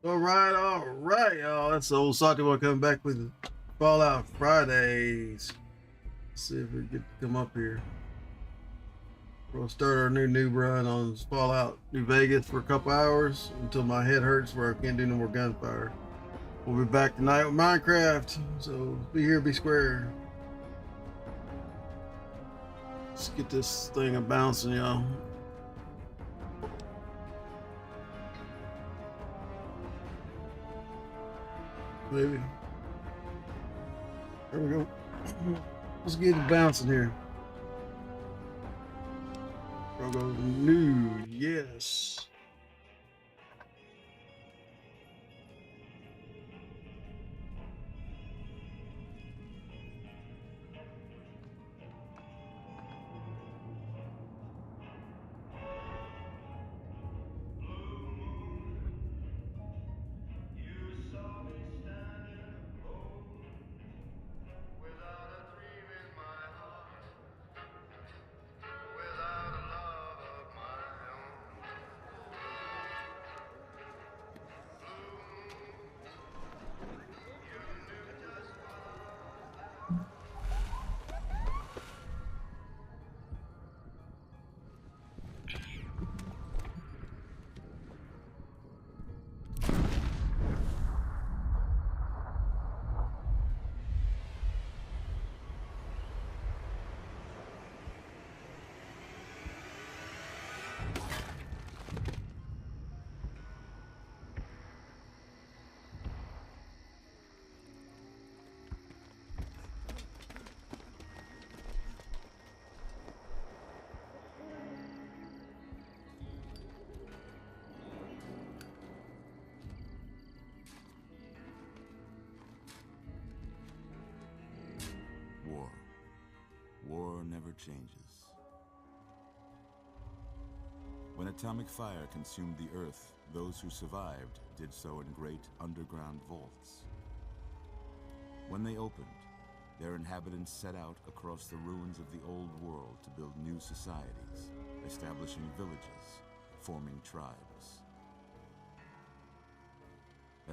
All right, y'all. That's the old Salty one coming back with Fallout Fridays. Let's see if we get to come up here. We'll start our new noob run on Fallout New Vegas for a couple hours until my head hurts where I can't do no more gunfire. We'll be back tonight with Minecraft, so be here, be square. Let's get this thing a bouncing, y'all. Maybe. There we go. Let's get it bouncing here. We'll go new, yes. War. War never changes. When atomic fire consumed the Earth, those who survived did so in great underground vaults. When they opened, their inhabitants set out across the ruins of the old world to build new societies, establishing villages, forming tribes.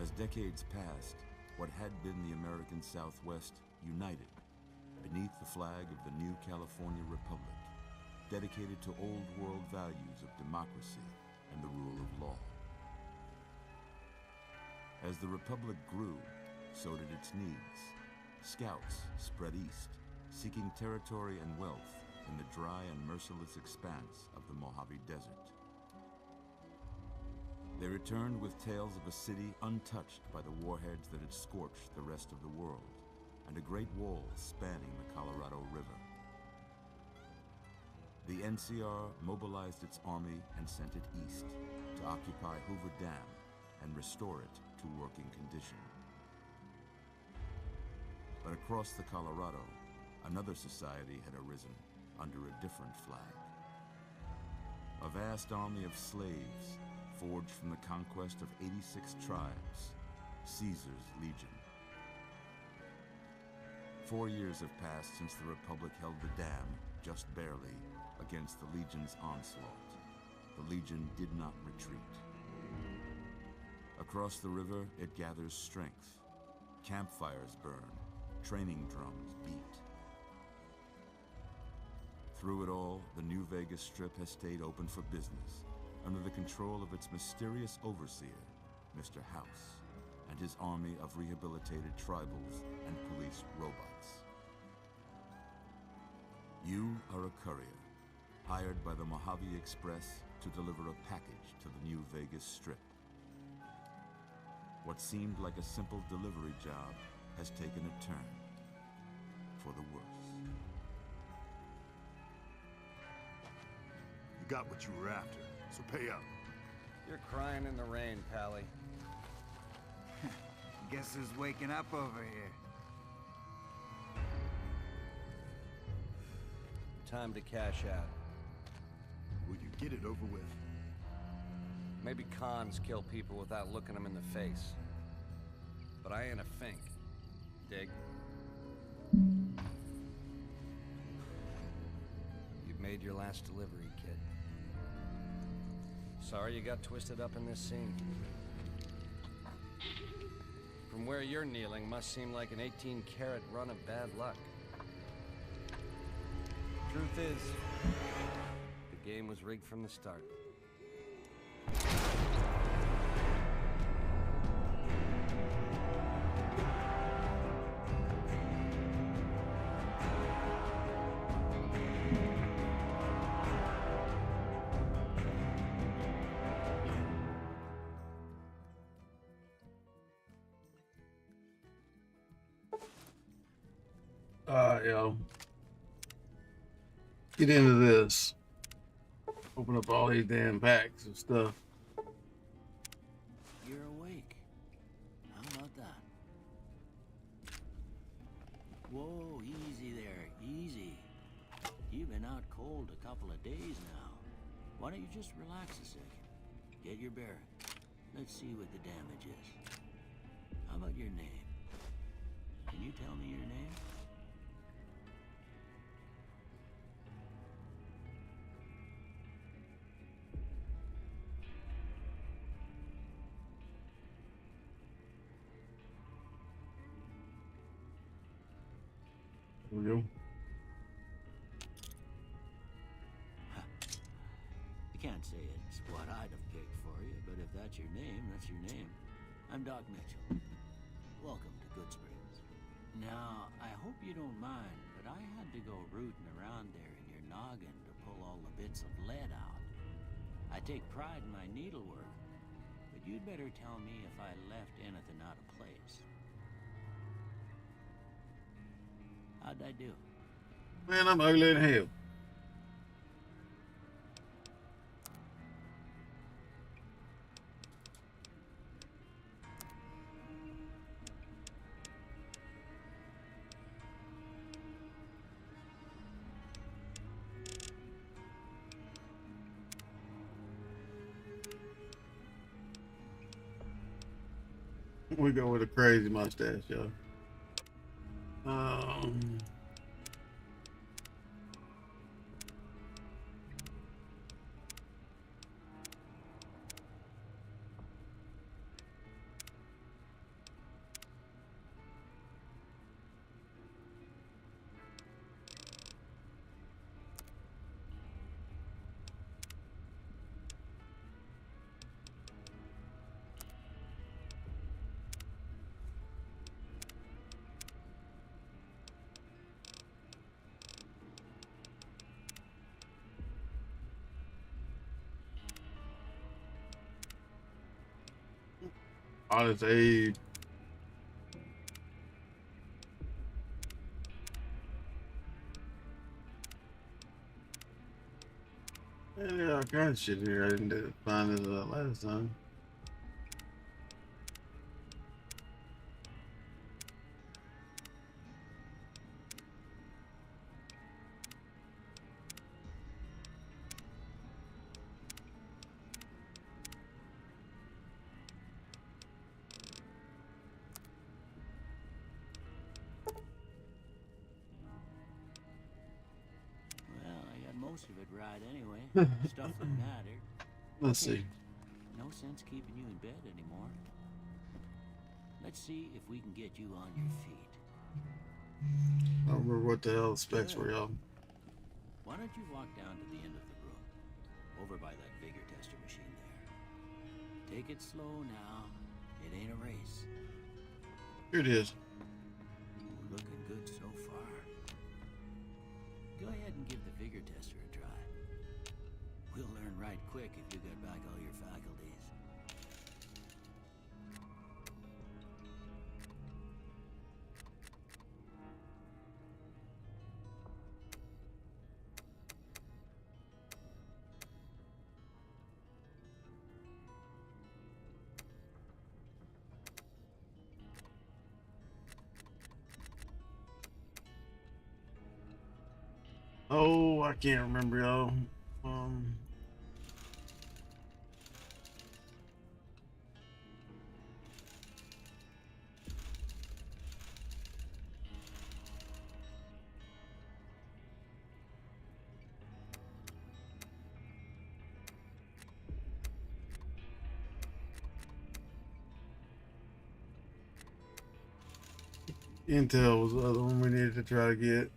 As decades passed, what had been the American Southwest united beneath the flag of the new California Republic, dedicated to old world values of democracy and the rule of law. As the Republic grew, so did its needs. Scouts spread east, seeking territory and wealth in the dry and merciless expanse of the Mojave Desert. They returned with tales of a city untouched by the warheads that had scorched the rest of the world, and a great wall spanning the Colorado River. The NCR mobilized its army and sent it east to occupy Hoover Dam and restore it to working condition. But across the Colorado, another society had arisen under a different flag. A vast army of slaves forged from the conquest of 86 tribes, Caesar's Legion. 4 years have passed since the Republic held the dam, just barely, against the Legion's onslaught. The Legion did not retreat. Across the river, it gathers strength. Campfires burn, training drums beat. Through it all, the New Vegas Strip has stayed open for business, under the control of its mysterious overseer, Mr. House, and his army of rehabilitated tribals and police robots. You are a courier, hired by the Mojave Express to deliver a package to the New Vegas Strip. What seemed like a simple delivery job has taken a turn for the worse. You got what you were after, so pay up. You're crying in the rain, Pally. Guess who's waking up over here? Time to cash out. Will you get it over with? Maybe cons kill people without looking them in the face. But I ain't a fink. Dig? You've made your last delivery, kid. Sorry you got twisted up in this scene. from where you're kneeling must seem like an 18-karat run of bad luck. Truth is, the game was rigged from the start. Yo. Get into this. Open up all these damn packs of stuff. You're awake. How about that? Whoa, easy there, easy. You've been out cold a couple of days now. Why don't you just relax a second? Get your bearings. Let's see what the damage is. How about your name? Can you tell me your name? Here we go. I can't say it's what I'd have picked for you, but if that's your name, that's your name. I'm Doc Mitchell. Welcome to Good Springs. Now, I hope you don't mind, but I had to go rooting around there in your noggin to pull all the bits of lead out. I take pride in my needlework, but you'd better tell me if I left anything out of place. How'd I do? Man, I'm ugly in hell. We go with a crazy mustache, yo. Honest aid. Yeah, all kinds of shit here. I didn't find this last time. Well, I got most of it right anyway. Stuff that mattered. Let's see. No sense keeping you in bed anymore. Let's see if we can get you on your feet. I don't remember what the hell the specs were, y'all. Why don't you walk down to the end of the room, over by that vigor tester machine there. Take it slow now. It ain't a race. Here it is. We're looking good so far. Go ahead and give the vigor tester a try. We'll learn right quick if you got back all your faculties. Oh, I can't remember, y'all. Intel was the other one we needed to try to get.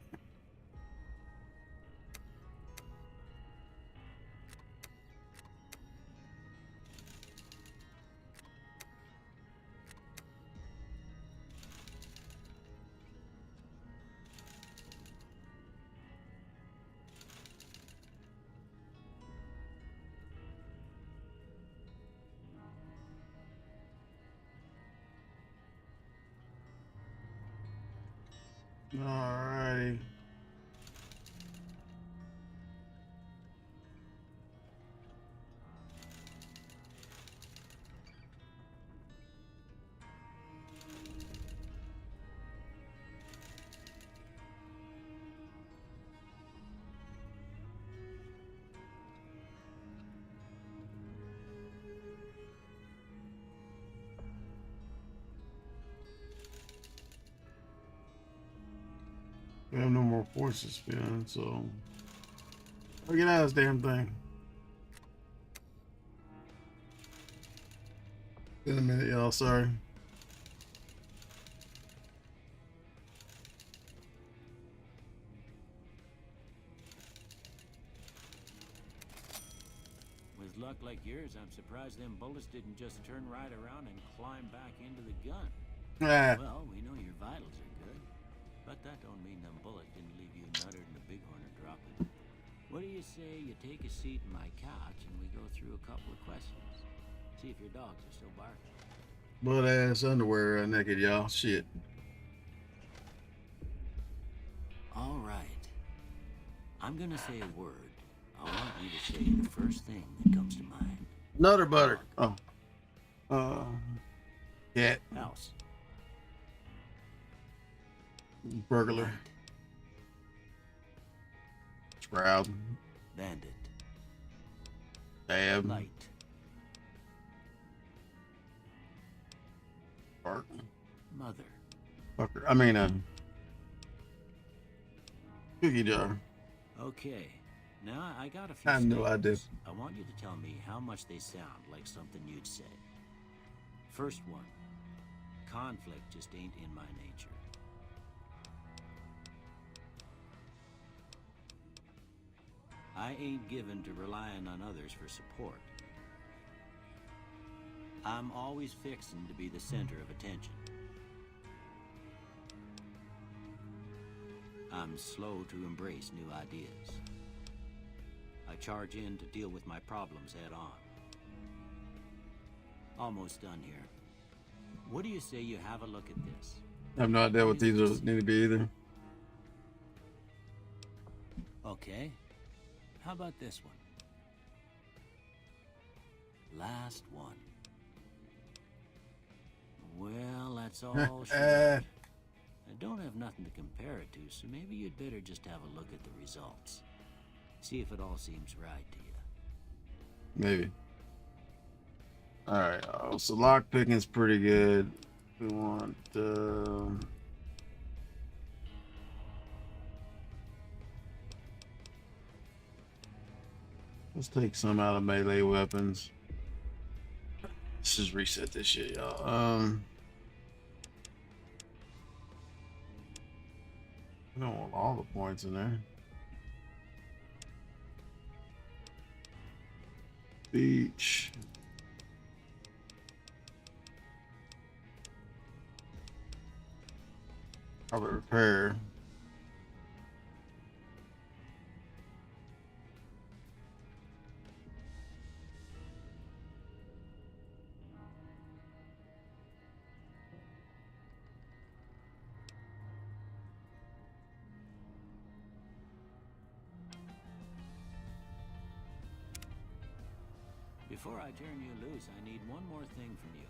Alrighty. We have no more forces spin, so I'll get out of this damn thing. In a minute, y'all. Sorry. With luck like yours, I'm surprised them bullets didn't just turn right around and climb back into the gun. Ah, Well, we know your vitals are good, but that don't mean them bullets didn't leave you nuttered and a bighorn dropping. What do you say you take a seat in my couch and we go through a couple of questions? See if your dogs are still barking. butt ass underwear naked, y'all. Shit. All right. I'm gonna say a word. I want you to say the first thing that comes to mind. Nutter butter. Oh. Cat. House. Burglar. Light. Shroud. Bandit. Stab. Light. Bark. Mother. Fucker. I mean, cookie jar. Okay. Now I got a few I have no idea. statements. I want you to tell me how much they sound like something you'd say. First one. Conflict just ain't in my nature. I ain't given to relying on others for support. I'm always fixing to be the center of attention. I'm slow to embrace new ideas. I charge in to deal with my problems head on. Almost done here. What do you say you have a look at this? I have no idea what these need to be either. Okay. How about this one? Last one. Well, that's all she wrote. I don't have nothing to compare it to, so maybe you'd better just have a look at the results. See if it all seems right to you. Maybe. Alright, so lock picking's pretty good. We want let's take some out of melee weapons. Let's just reset this shit, y'all. I don't want all the points in there. Beach. Probably repair. Before I turn you loose, I need one more thing from you.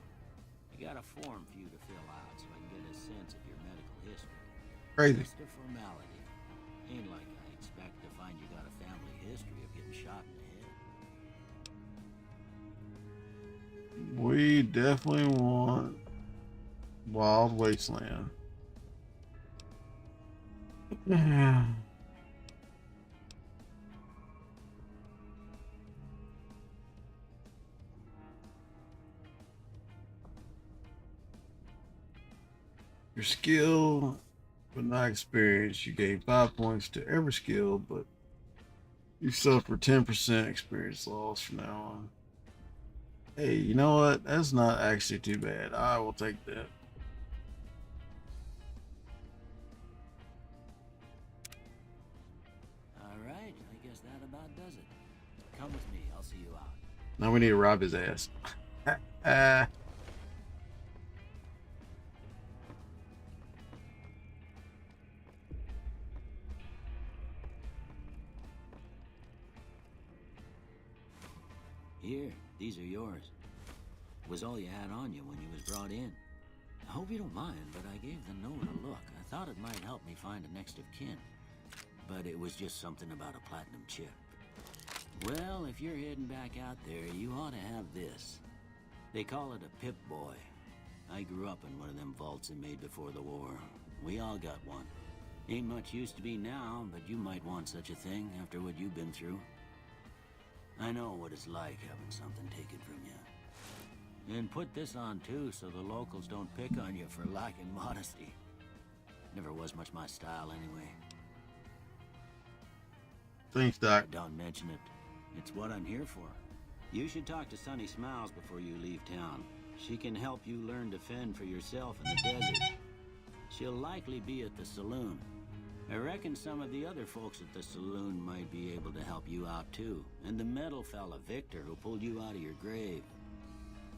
I got a form for you to fill out so I can get a sense of your medical history. Crazy. Just a formality. Ain't like I expect to find you got a family history of getting shot in the head. We definitely want Wild Wasteland. Yeah. Your skill, but not experience. You gain 5 points to every skill, but you suffer 10% experience loss from now on. Hey, you know what? That's not actually too bad. I will take that. All right, I guess that about does it. Come with me, I'll see you out. Now we need to rob his ass. Here, these are yours. Was all you had on you when you was brought in. I hope you don't mind, but I gave the note a look. I thought it might help me find a next of kin. But it was just something about a platinum chip. Well, if you're heading back out there, you ought to have this. They call it a Pip-Boy. I grew up in one of them vaults they made before the war. We all got one. Ain't much use to be now, but you might want such a thing after what you've been through. I know what it's like having something taken from you. And put this on too, so the locals don't pick on you for lacking modesty. Never was much my style anyway. Thanks, Doc. Don't mention it. It's what I'm here for. You should talk to Sunny Smiles before you leave town. She can help you learn to fend for yourself in the desert. She'll likely be at the saloon. I reckon some of the other folks at the saloon might be able to help you out too. And the metal fella, Victor, who pulled you out of your grave.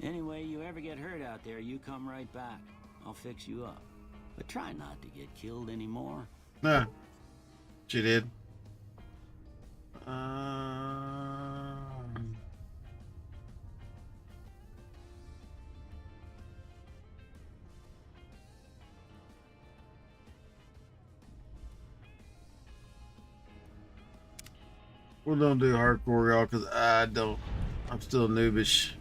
Anyway, you ever get hurt out there, you come right back. I'll fix you up. But try not to get killed anymore. Nah, she did. We're gonna do hardcore, y'all, because I'm still noobish.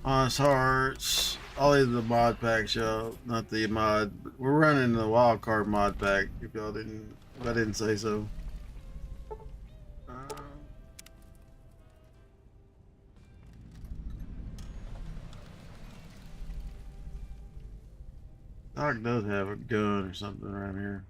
Honest Hearts. I'll leave the mod pack show, not the mod. We're running the wild card mod pack. If I didn't say so. Doc does have a gun or something around here.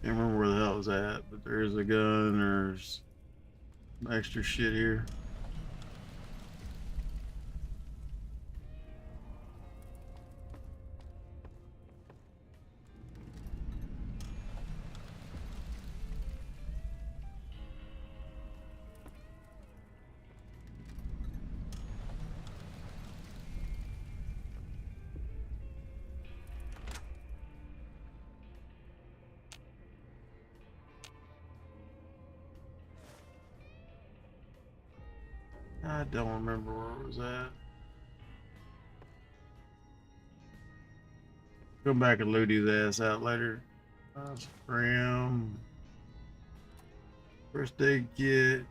Can't remember where the hell it was at, but there's a gun. There's some extra shit here. I don't remember where it was at. Come back and loot his ass out later. Scram. First aid kit.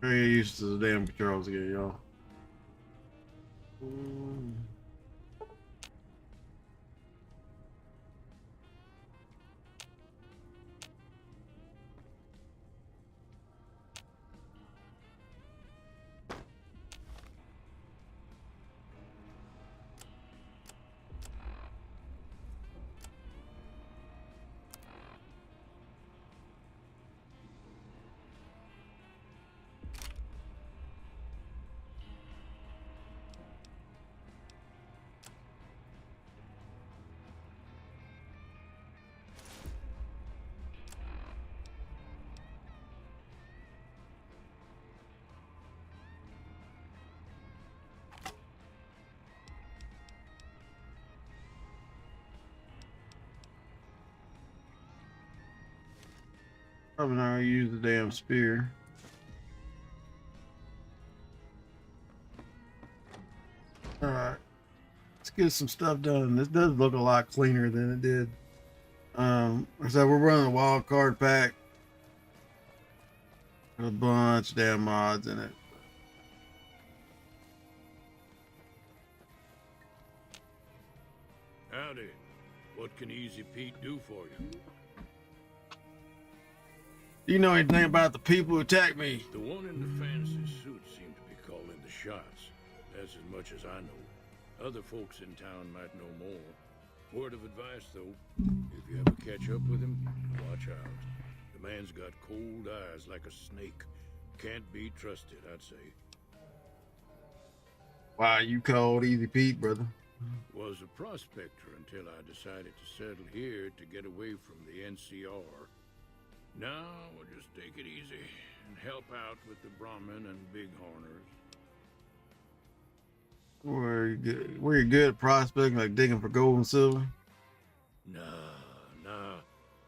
Get used to the damn controls again, y'all. Probably not gonna use the damn spear. Alright. Let's get some stuff done. This does look a lot cleaner than it did. So we're running a wild card pack. A bunch of damn mods in it. Howdy. What can Easy Pete do for you? Do you know anything about the people who attacked me? The one in the fancy suit seemed to be calling the shots. That's as much as I know. Other folks in town might know more. Word of advice, though, if you ever catch up with him, watch out. The man's got cold eyes like a snake. Can't be trusted, I'd say. Wow, you called Easy Pete, brother. Was a prospector until I decided to settle here to get away from the NCR. Now, we'll just take it easy and help out with the Brahmin and Bighorners. Were you good at prospecting, like digging for gold and silver? Nah.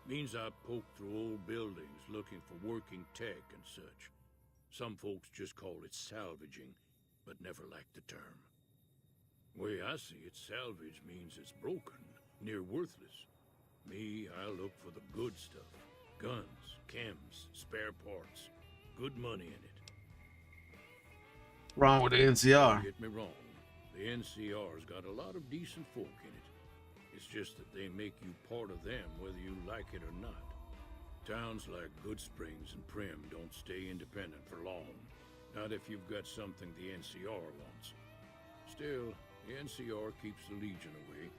Means I poke through old buildings looking for working tech and such. Some folks just call it salvaging, but never liked the term. Way I see it, salvage means it's broken, near worthless. Me, I look for the good stuff. Guns, chems, spare parts. Good money in it. Wrong with the NCR. Don't get me wrong. The NCR's got a lot of decent folk in it. It's just that they make you part of them whether you like it or not. Towns like Goodsprings and Prim don't stay independent for long. Not if you've got something the NCR wants. Still, the NCR keeps the Legion away.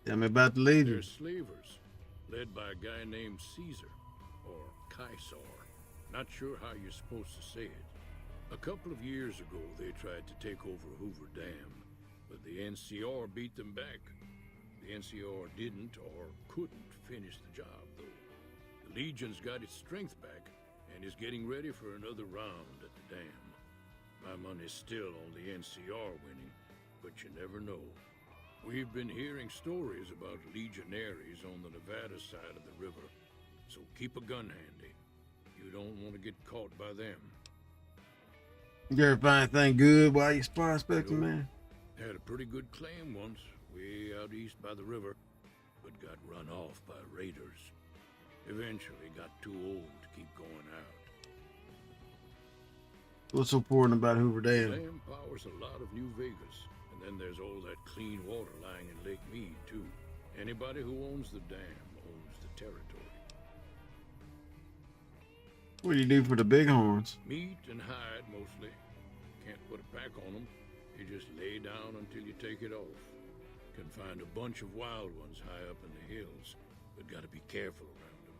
Tell me about the Legion. They're slavers, led by a guy named Caesar, or Caesar. Not sure how you're supposed to say it. A couple of years ago, they tried to take over Hoover Dam, but the NCR beat them back. The NCR didn't or couldn't finish the job, though. The Legion's got its strength back and is getting ready for another round at the dam. My money's still on the NCR winning, but you never know. We've been hearing stories about legionaries on the Nevada side of the river, so keep a gun handy. You don't want to get caught by them. You ever find anything good while you prospecting, Nope. man? Had a pretty good claim once, way out east by the river, but got run off by raiders. Eventually got too old to keep going out. What's so important about Hoover The Dam? dam powers a lot of New Vegas, and then there's all that clean water lying in Lake Mead, too. Anybody who owns the dam owns the territory. What do you do for the bighorns? Meat and hide, mostly. Can't put a pack on them. You just lay down until you take it off. Can find a bunch of wild ones high up in the hills, but gotta be careful around them.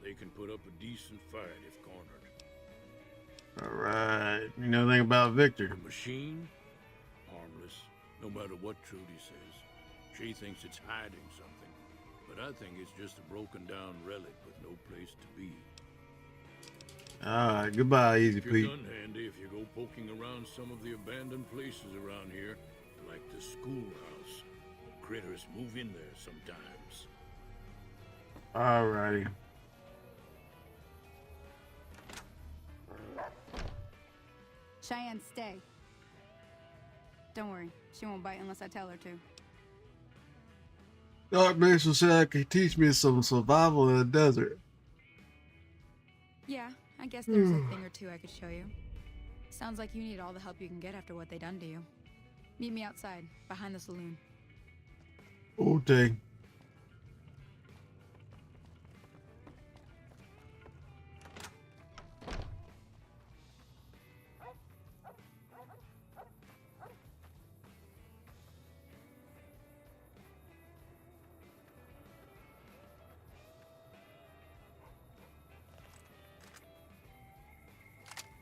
They can put up a decent fight if cornered. Alright. You know anything about Victor? The machine? Harmless, no matter what Trudy says. She thinks it's hiding something, but I think it's just a broken down relic with no place to be. Alright, goodbye, Easy Keep your Pete. gun handy if you go poking around some of the abandoned places around here, like the schoolhouse. Critters move in there sometimes. Alrighty. Cheyenne, stay. Don't worry, she won't bite unless I tell her to. Dark Mitchell said I could teach me some survival in the desert. Yeah, I guess there's a thing or two I could show you. Sounds like you need all the help you can get after what they done to you. Meet me outside, behind the saloon. Okay.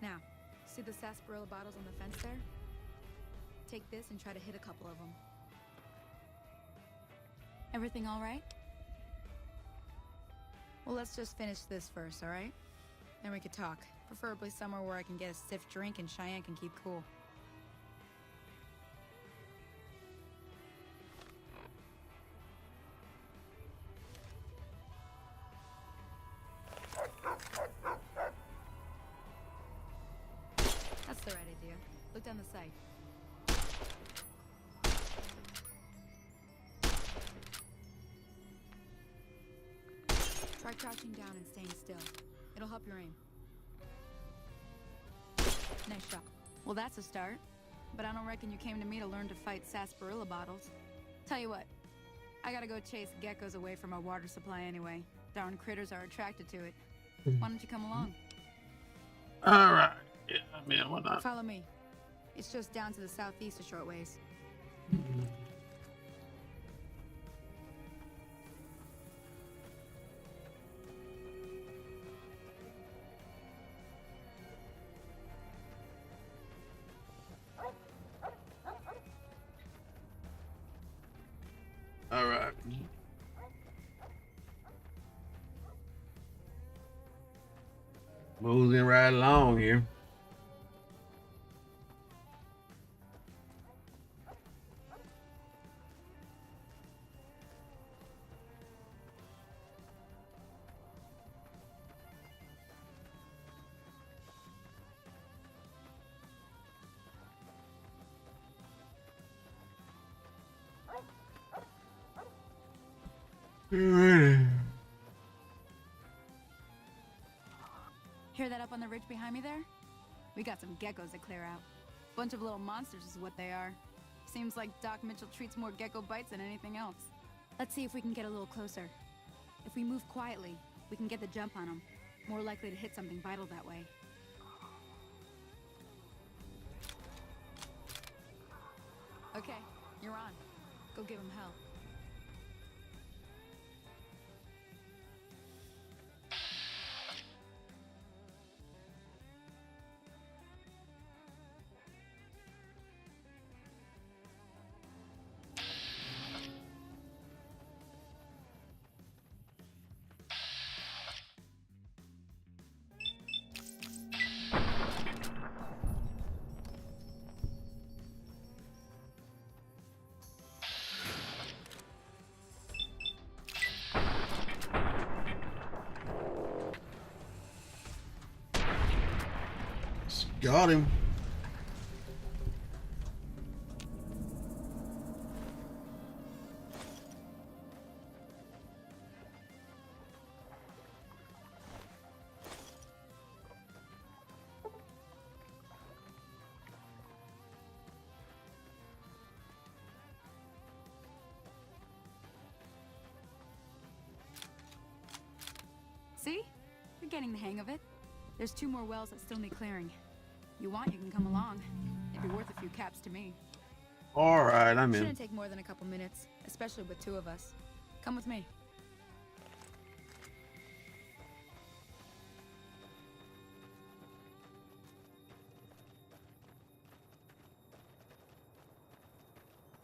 Now, see the sarsaparilla bottles on the fence there? Take this and try to hit a couple of them. Everything all right? Well, let's just finish this first, all right? Then we could talk. Preferably somewhere where I can get a stiff drink and Cheyenne can keep cool. Look down the sight. Try crouching down and staying still. It'll help your aim. Nice shot. Well, that's a start. But I don't reckon you came to me to learn to fight sarsaparilla bottles. Tell you what, I gotta go chase geckos away from our water supply anyway. Darn critters are attracted to it. Why don't you come along? All right. Yeah, I mean, why not? Follow me. It's just down to the southeast a short ways. All right. Moving right along here. Hear that up on the ridge behind me there? We got some geckos to clear out. Bunch of little monsters is what they are. Seems like Doc Mitchell treats more gecko bites than anything else. Let's see if we can get a little closer. If we move quietly, we can get the jump on them. More likely to hit something vital that way. Okay, you're on. Go give them hell. Got him. See? You're getting the hang of it. There's 2 more wells that still need clearing. You want, you can come along. It'd be worth a few caps to me. All right, I'm in. Shouldn't take more than a couple minutes, especially with 2 of us. Come with me.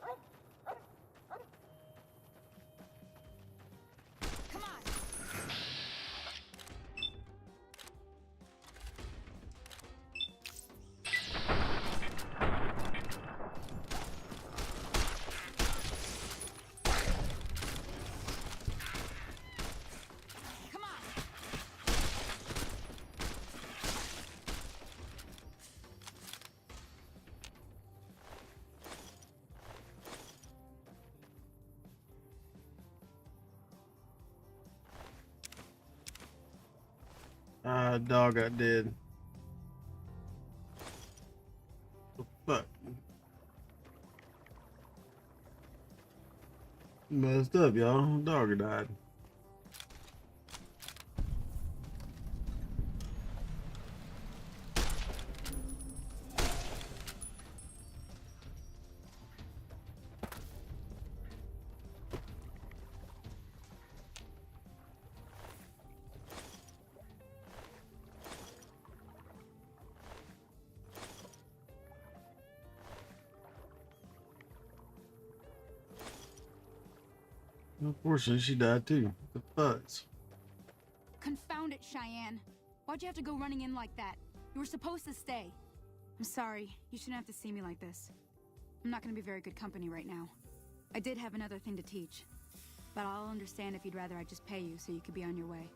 Come on. Come on. Dog got dead. The fuck? Messed up, y'all. Dog died. Unfortunately, she died too. The fuzz. Confound it, Cheyenne. Why'd you have to go running in like that? You were supposed to stay. I'm sorry. You shouldn't have to see me like this. I'm not gonna be very good company right now. I did have another thing to teach. But I'll understand if you'd rather I just pay you so you could be on your way.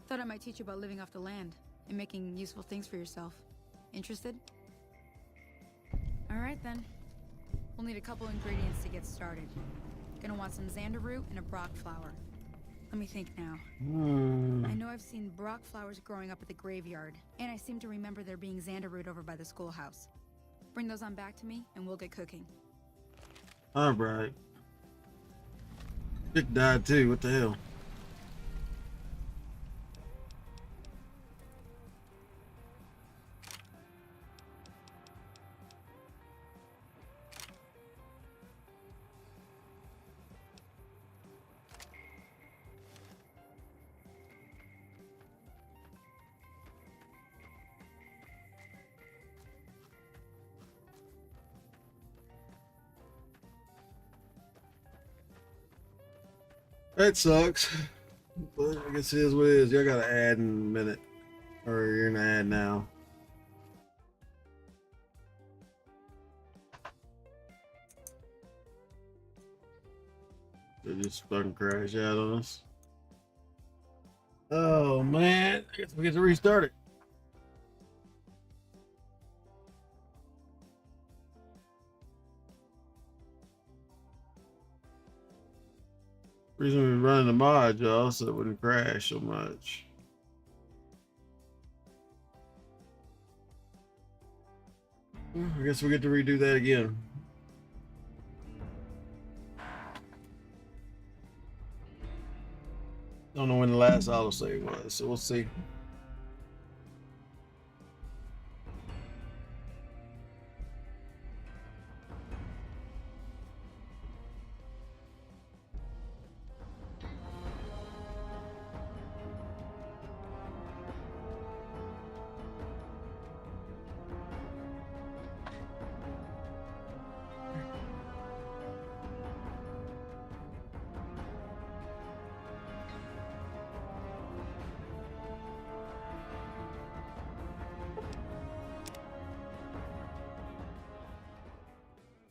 Thought I might teach you about living off the land and making useful things for yourself. Interested? All right then. We'll need a couple ingredients to get started. Gonna want some xander root and a brock flower. Let me think now. I know I've seen brock flowers growing up at the graveyard, and I seem to remember there being xander root over by the schoolhouse. Bring those on back to me, and we'll get cooking. All right. Chick died too. What the hell? That sucks. But I guess it is what it is. Y'all gotta add in a minute. Or you're gonna add now. They just fucking crash out on us. Oh man, I guess we get to restart it. Reason we're running the mod, y'all, so it wouldn't crash so much. I guess we get to redo that again. Don't know when the last autosave was, so we'll see.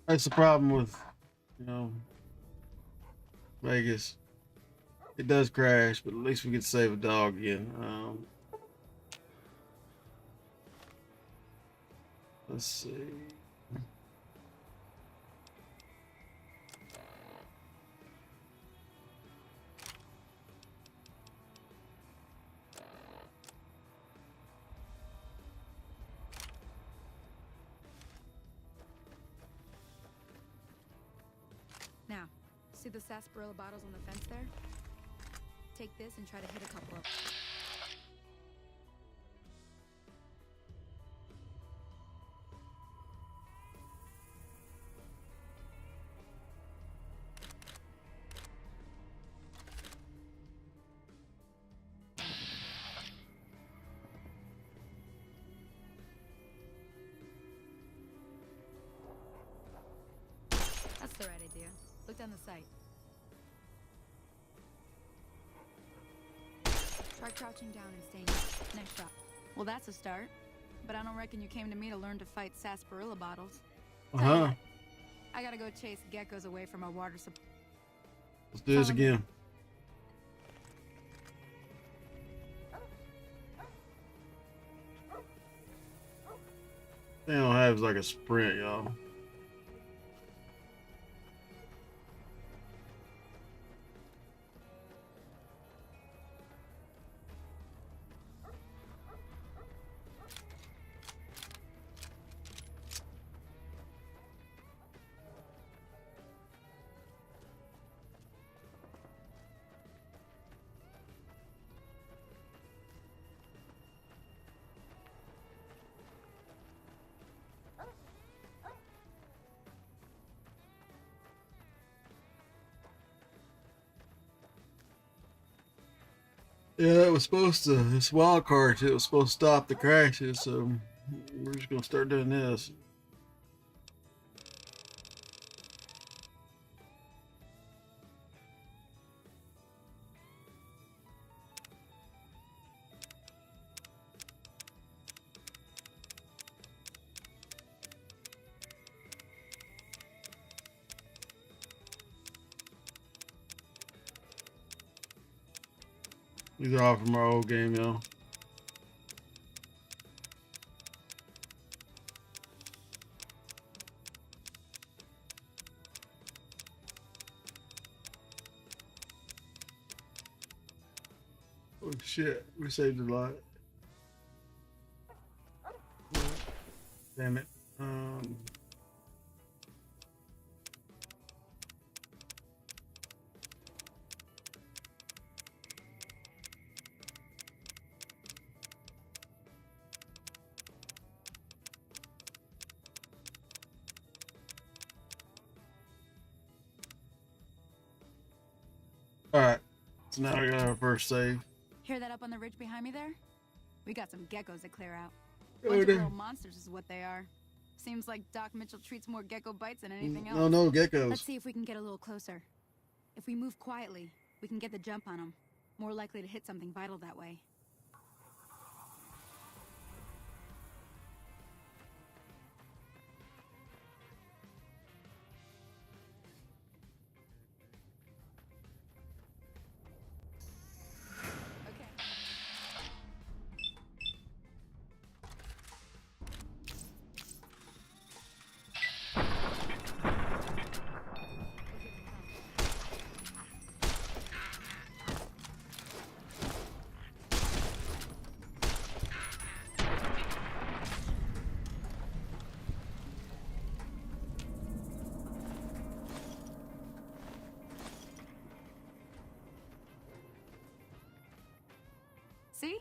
That's the problem with, you know, Vegas. It does crash, but at least we get to save a dog again. Let's see. Now, see the sarsaparilla bottles on the fence there? Take this and try to hit a couple of them. That's the right idea. Look down the sight. Try crouching down and staying. Nice shot. Well, that's a start. But I don't reckon you came to me to learn to fight sarsaparilla bottles. I gotta go chase geckos away from our water supply. Let's do this again. They don't have like a sprint, y'all. Yeah, it was supposed to, this wild card, it was supposed to stop the crashes, so we're just going to start doing this. These are all from our old game, y'all. shit, we saved a lot. Damn it. Alright, so now we got our first save. Hear that up on the ridge behind me there? We got some geckos to clear out. Oh, Bunch of damn. little monsters is what they are. Seems like Doc Mitchell treats more gecko bites than anything else. No, no, geckos. Let's see if we can get a little closer. If we move quietly, we can get the jump on them. More likely to hit something vital that way. Okay. See?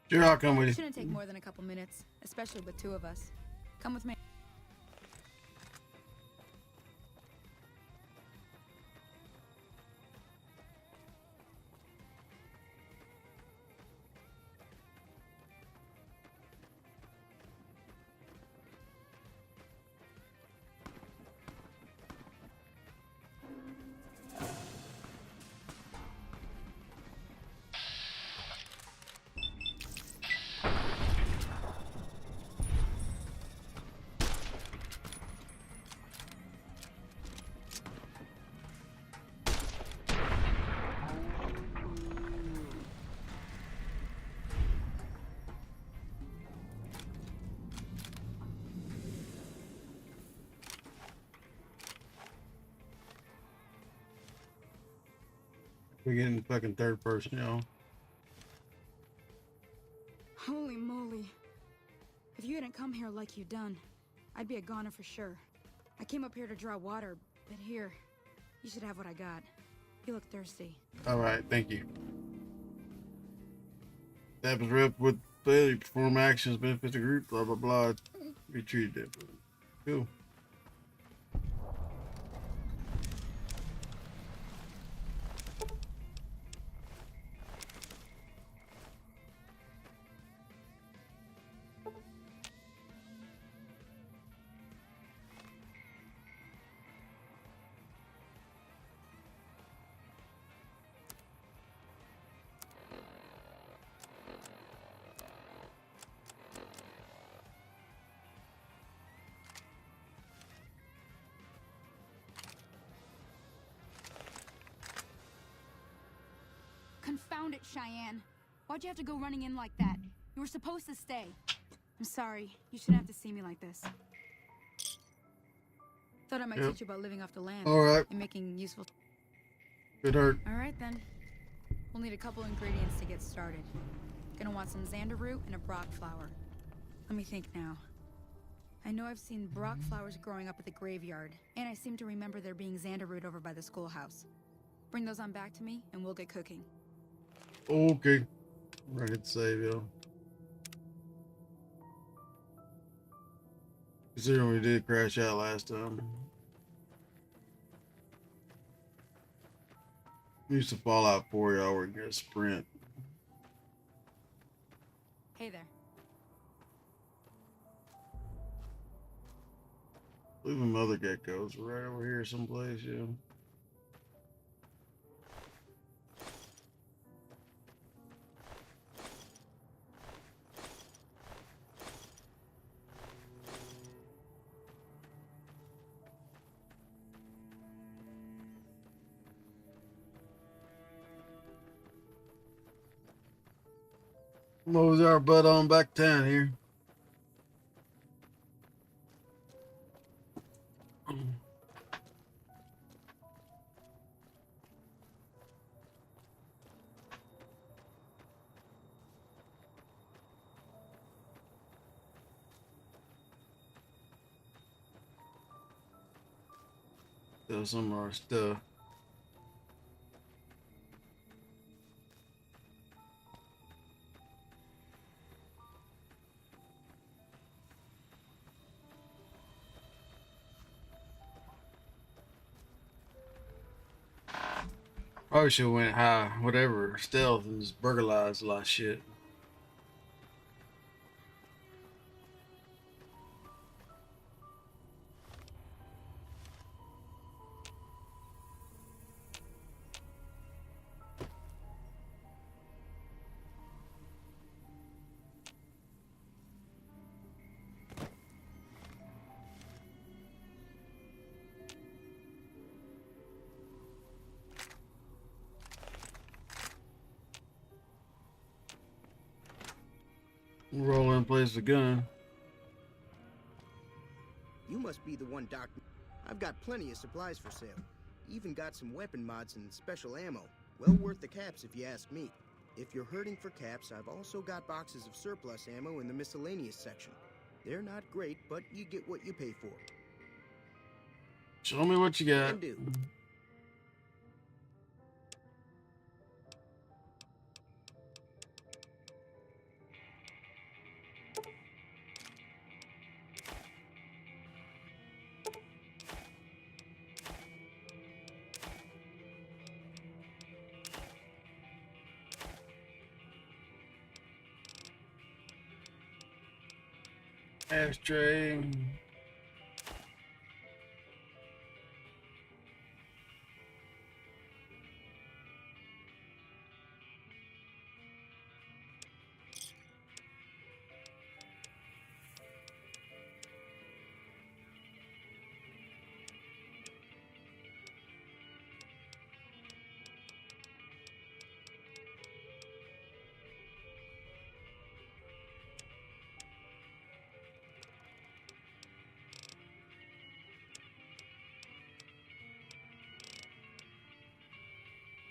Sure, I'll come with you. Shouldn't take more than a couple minutes, especially with two of us. Come with me. We're getting fucking third person, y'all. Holy moly. If you hadn't come here like you done, I'd be a goner for sure. I came up here to draw water, but here, you should have what I got. You look thirsty. Alright, thank you. That was rep with failure, perform actions, benefit the group, blah blah blah. Be treated differently. Cool. Confound it, Cheyenne. Why'd you have to go running in like that? You were supposed to stay. I'm sorry. You shouldn't have to see me like this. Thought I might teach you about living off the land. Alright. And making useful... It hurt. Alright then. We'll need a couple ingredients to get started. Gonna want some xander root and a brock flower. Let me think now. I know I've seen brock flowers growing up at the graveyard, and I seem to remember there being xander root over by the schoolhouse. Bring those on back to me, and we'll get cooking. Okay. Ready to save, yo. Considering we did crash out last time. Used to Fallout 4, y'all were gonna sprint. Hey there. Leave them other geckos right over here someplace, yeah. Mosey our butt on back to town here. throw some of our stuff. Probably should have went high, whatever, stealth, and just burglarized a lot of shit. Roll in place the gun. You must be the one, Doc. I've got plenty of supplies for sale. Even got some weapon mods and special ammo. Well worth the caps if you ask me. If you're hurting for caps, I've also got boxes of surplus ammo in the miscellaneous section. They're not great, but you get what you pay for. Show me what you got. Can do. Ashtray.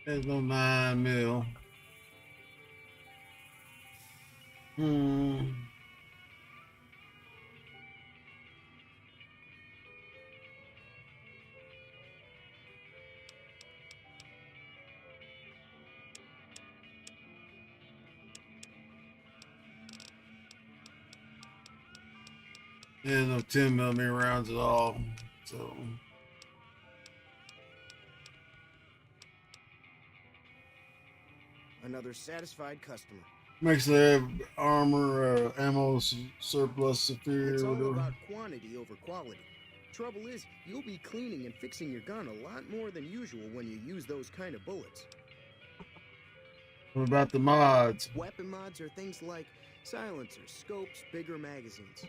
There's no 9 mil. There's no 10mm rounds at all. So Another satisfied customer. makes the armor, ammo surplus superior. It's all Whatever. about quantity over quality. Trouble is, you'll be cleaning and fixing your gun a lot more than usual when you use those kind of bullets. What about the mods? Weapon mods are things like silencers, scopes, bigger magazines.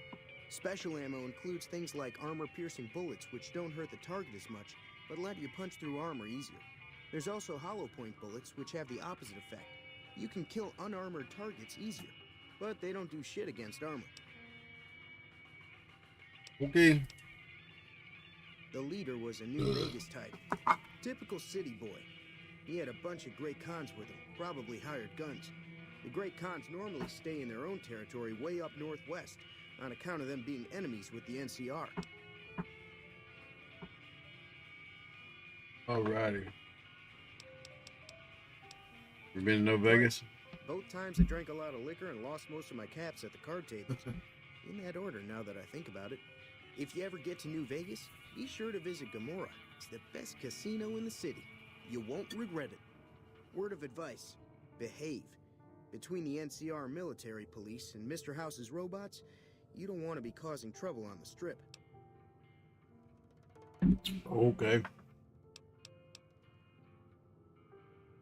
Special ammo includes things like armor-piercing bullets, which don't hurt the target as much, but let you punch through armor easier. There's also hollow point bullets, which have the opposite effect. You can kill unarmored targets easier, but they don't do shit against armor. Okay. The leader was a New Vegas type. Typical city boy. He had a bunch of Great Khans with him, probably hired guns. The Great Khans normally stay in their own territory way up northwest, on account of them being enemies with the NCR. Alrighty. You been to No Vegas? Both times I drank a lot of liquor and lost most of my caps at the card tables. In that order, now that I think about it. If you ever get to New Vegas, be sure to visit Gomorrah. It's the best casino in the city. You won't regret it. Word of advice, behave. Between the NCR military police and Mr. House's robots, you don't want to be causing trouble on the strip. Okay.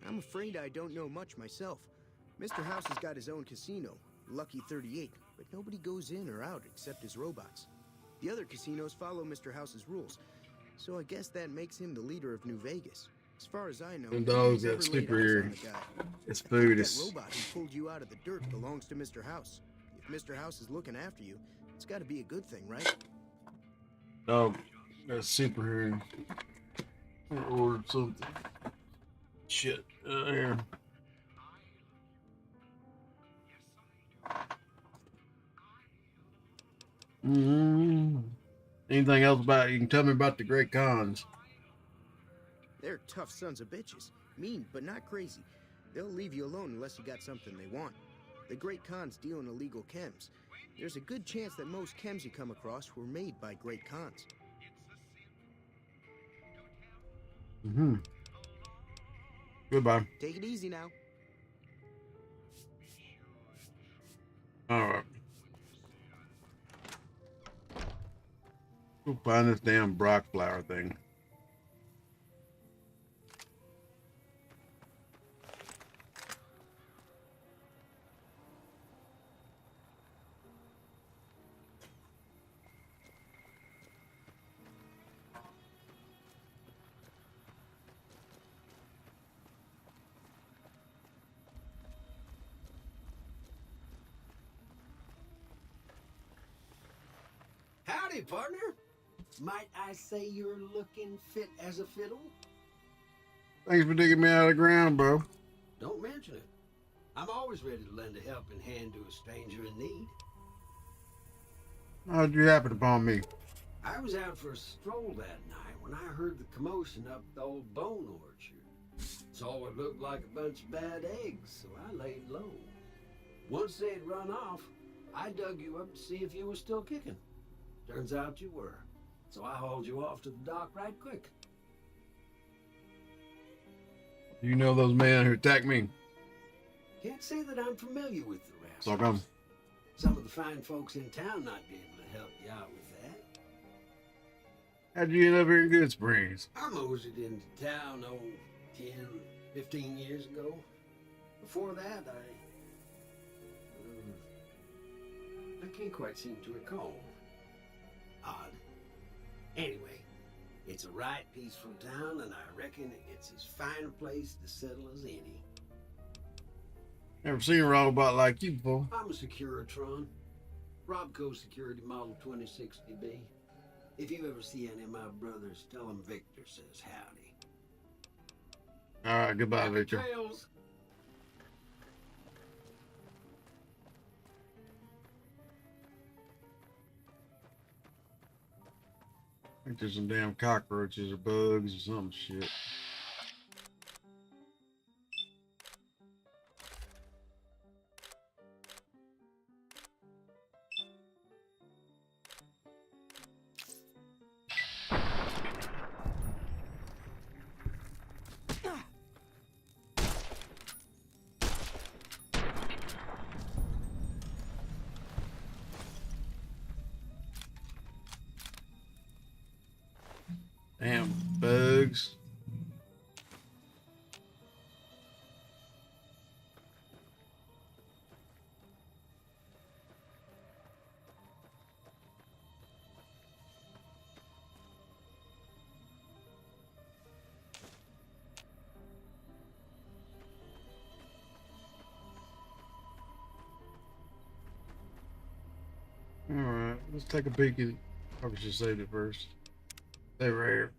I'm afraid I don't know much myself. Mr. House has got his own casino, Lucky 38, but nobody goes in or out except his robots. The other casinos follow Mr. House's rules, so I guess that makes him the leader of New Vegas. As far as I know, Them dogs nobody's got ever laid super eyes here. on the guy. It's food. That It's robot who pulled you out of the dirt belongs to Mr. House. If Mr. House is looking after you, it's got to be a good thing, right? dog. That's super here. I ordered something. Shit. Here. Anything else about it? You can tell me about the Great Khans. They're tough sons of bitches. Mean, but not crazy. They'll leave you alone unless you got something they want. The Great Khans deal in illegal chems. There's a good chance that most chems you come across were made by Great Khans. Mm-hmm. Goodbye. Take it easy now. Alright. Go find this damn Brock flower thing. Howdy, partner. Might I say you're looking fit as a fiddle? Thanks for digging me out of the ground, bro. Don't mention it. I'm always ready to lend a helping hand to a stranger in need. How'd you happen upon me? I was out for a stroll that night when I heard the commotion up the old bone orchard. Saw what looked like a bunch of bad eggs, so I laid low. Once they'd run off, I dug you up to see if you were still kicking. Turns out you were, so I hauled you off to the dock right quick. You know those men who attacked me? Can't say that I'm familiar with the rest. So come. Some of the fine folks in town might be able to help you out with that. How'd you end up here in Good Springs? I moseyed into town, 10, 15 years ago. Before that, I can't quite seem to recall. Odd. Anyway, it's a right peaceful town, and I reckon it's as fine a place to settle as any. Never seen a robot like you before. I'm a Securitron. Robco Security Model 2060B. If you ever see any of my brothers, tell them Victor says howdy. All right, goodbye, Happy Victor. trails. I think there's some damn cockroaches or bugs or some shit. Damn bugs. All right, let's take a peek at it. Probably should save it first. Stay right here.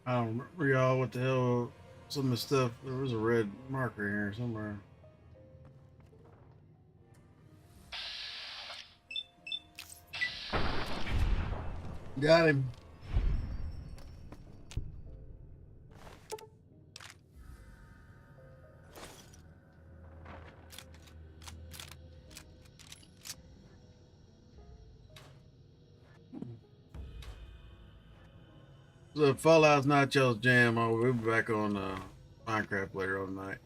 I don't remember, y'all, what the hell, some of the stuff, there was a red marker here somewhere. Got him. So Fallout's not y'all's jam. We'll be back on Minecraft later on tonight.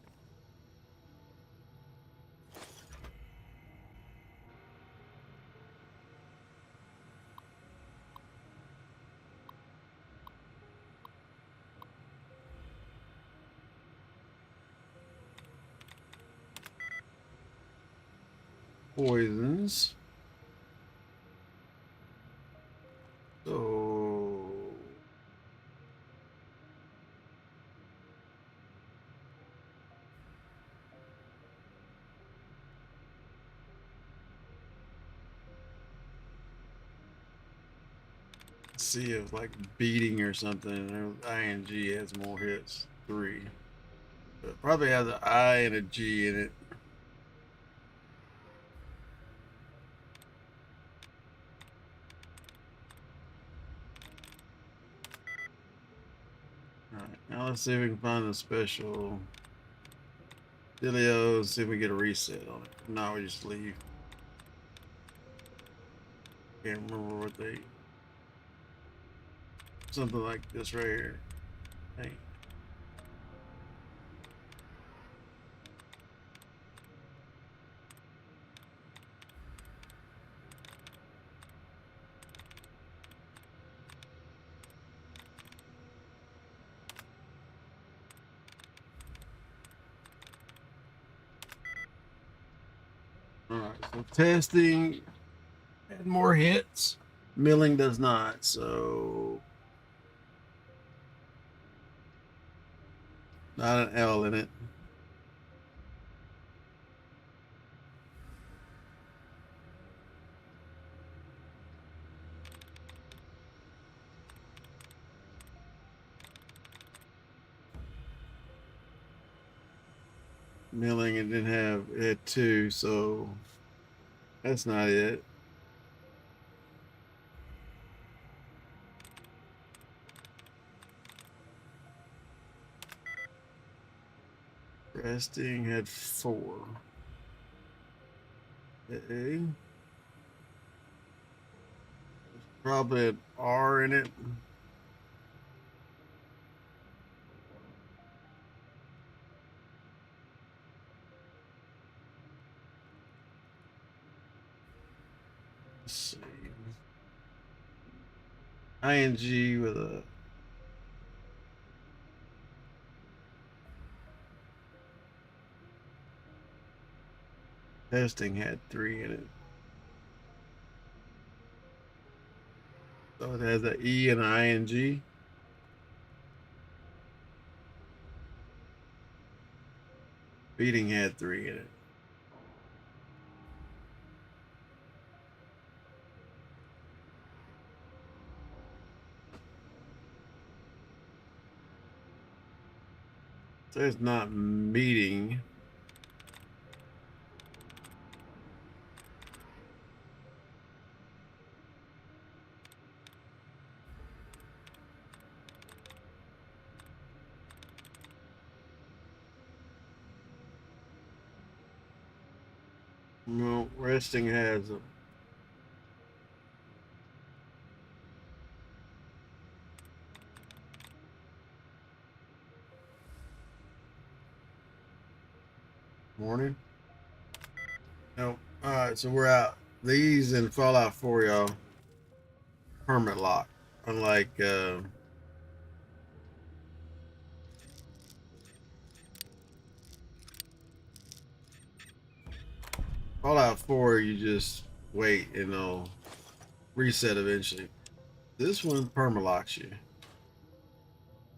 poisons. So let's see if like beating or something. ING has more hits, 3. But it probably has an I and a G in it. Alright, now let's see if we can find the special dealio, see if we get a reset on it. If not, we just leave. Can't remember what they... Something like this right here. Hey. Alright, so testing had more hits. Milling does not, so not an L in it. Milling, it didn't have it had 2, so that's not it. Resting had 4. A. Probably an R in it. Let's see. ING with a testing had 3 in it. So it has an E and an ING. Beating had 3 in it. So it's not meeting. No, resting has a morning. Nope. Alright, so we're out. These in Fallout 4, y'all. Permit lock. Unlike Fallout 4, you just wait and it'll reset eventually. This one permalocks you.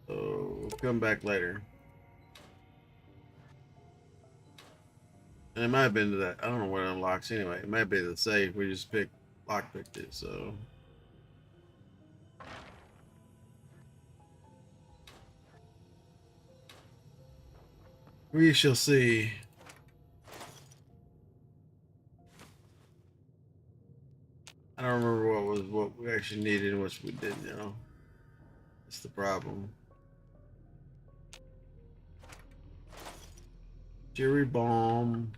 So we'll come back later. And it might have been to that. I don't know what it unlocks anyway. It might be the safe. We just lockpicked it, so. We shall see. I don't remember what we actually needed and what we didn't, you know. That's the problem. Jerry bomb.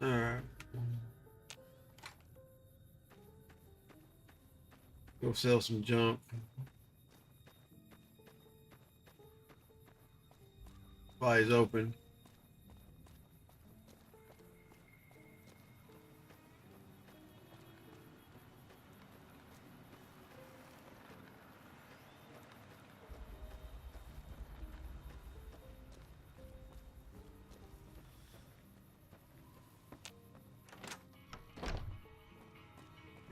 Alright. Go sell some junk. Fly's open.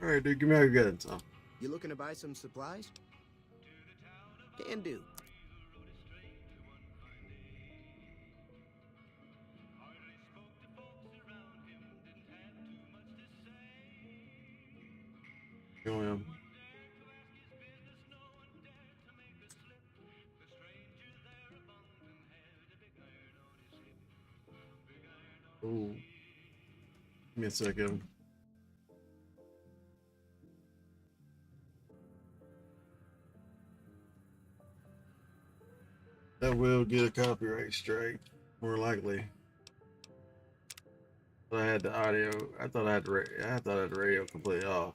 All right, dude, give me all your guns. Oh. You looking to buy some supplies? Can do. Go in. Ooh. Give me a second. That will get a copyright strike, more likely. But I had the audio. I thought I had the radio completely off.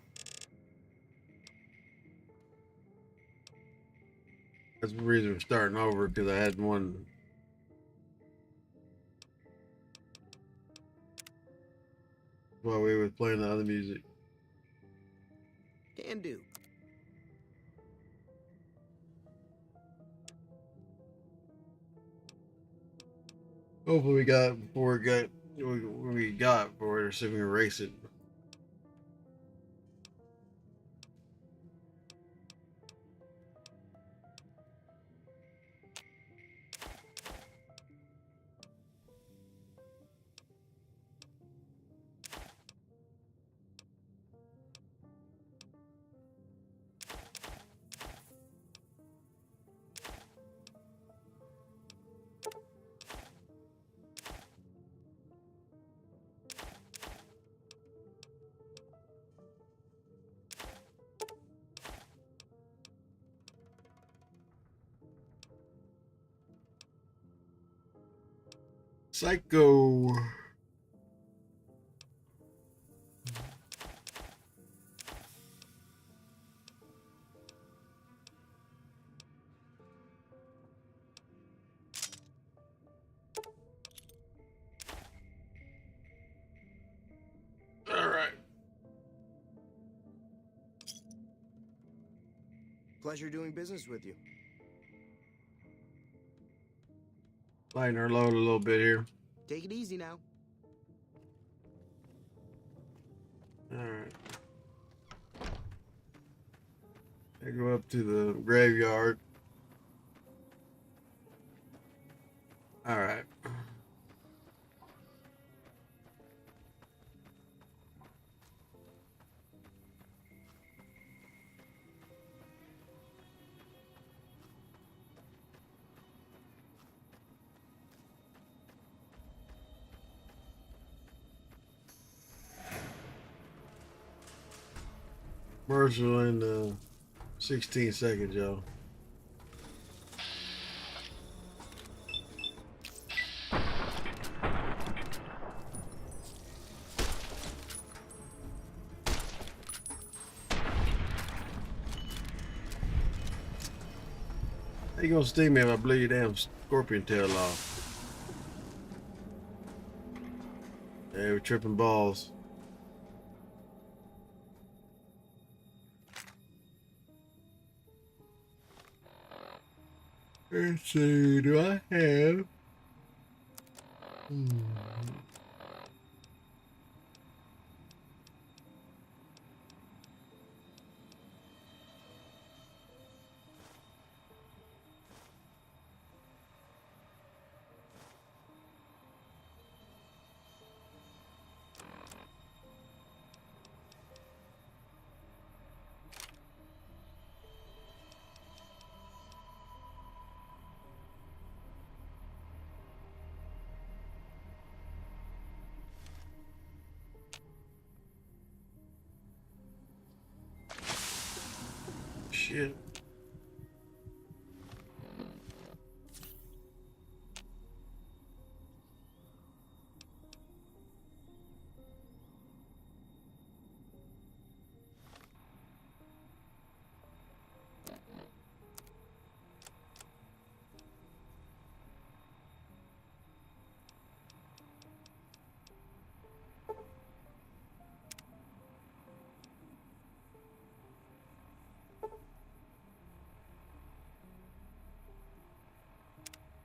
That's the reason we're starting over, because I had one. While we were playing the other music. Can do. Hopefully we got it before it got we got it before so we can erase it. Psycho. All right. Pleasure doing business with you. Lighten our load a little bit here. Take it easy now. All right. I go up to the graveyard. All right. Commercial in 16 seconds, y'all. How you gonna sting me if I blew your damn scorpion tail off? Yeah, we're tripping balls. Let's see, do I have? Shit.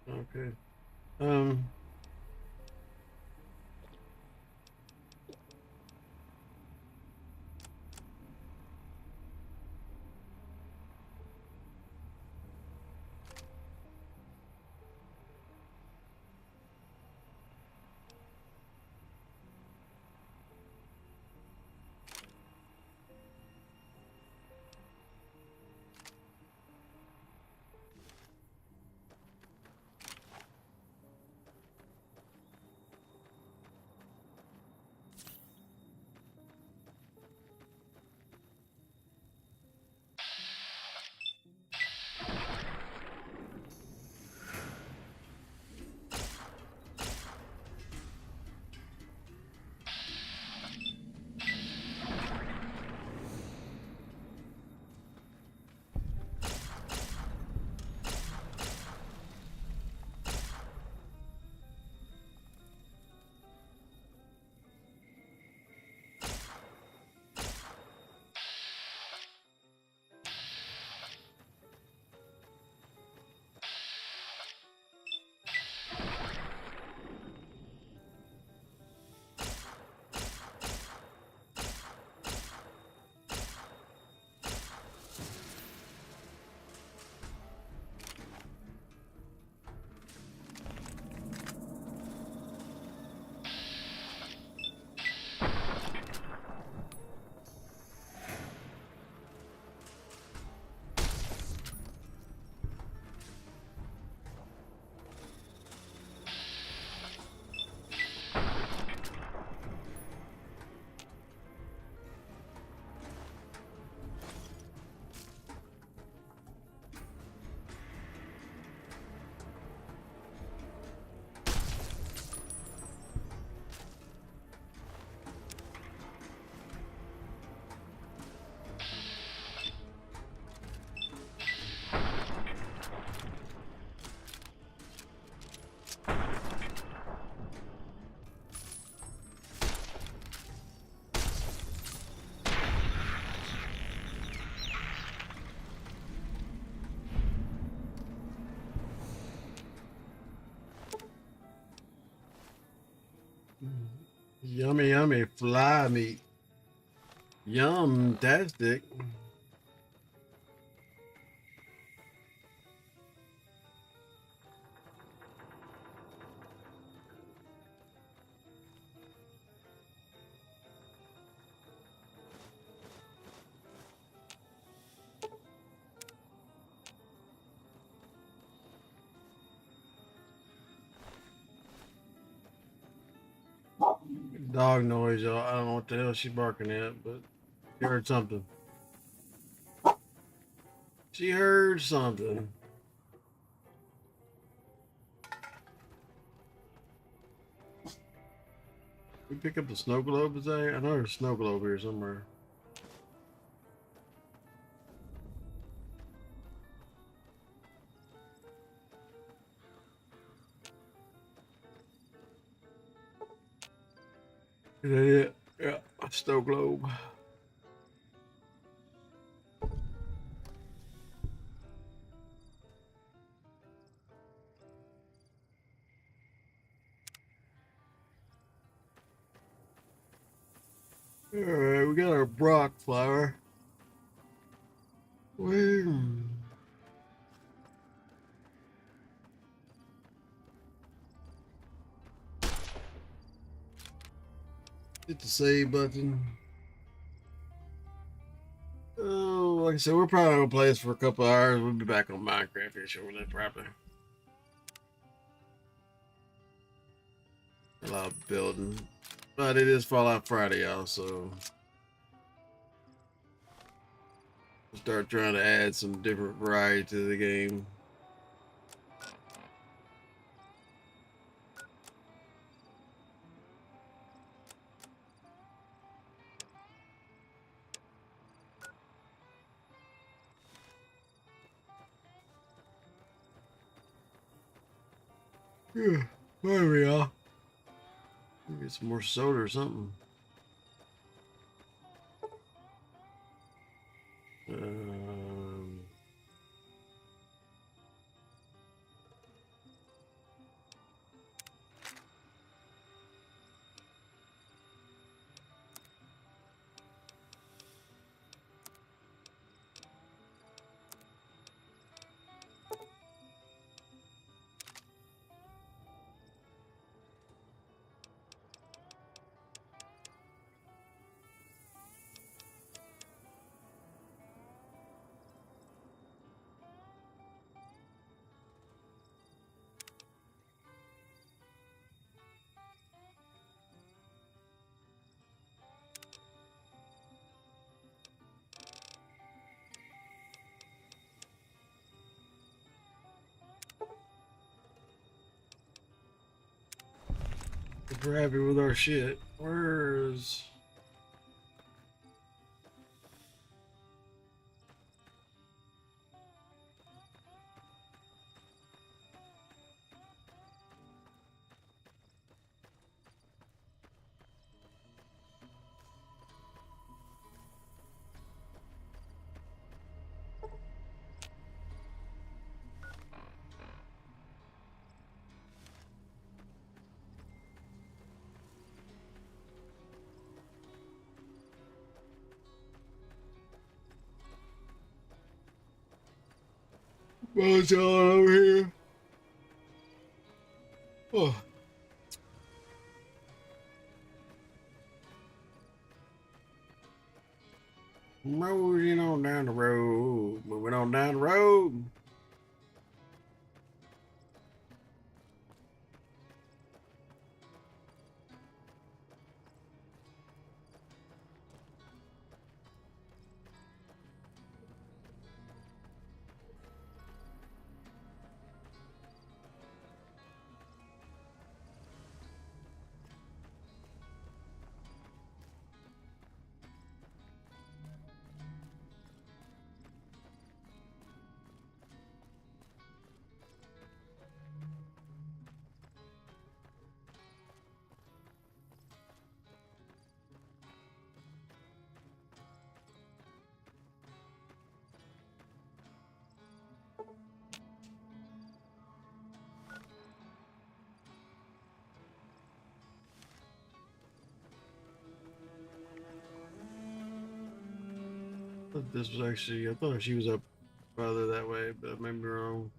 Okay. Yummy, yummy fly meat. Yum-tastic. Dog noise, y'all. I don't know what the hell she's barking at, but she heard something. She heard something. We pick up the snow globe today? I know there's a snow globe here somewhere. Is that it? Yeah, a snow globe. Alright, we got our Brock flower. Where? Hit the save button. Oh, like I said, we're probably gonna play this for a couple hours. We'll be back on Minecraft here shortly, probably. A lot of building. But it is Fallout Friday, y'all, so we'll start trying to add some different variety to the game. Yeah, there we are. Get some more soda or something. Um, if we're happy with our shit, where's... What's on over here? Oh. Moving on down the road. Moving on down the road. thought this was actually, I thought she was up farther that way, but I may be wrong.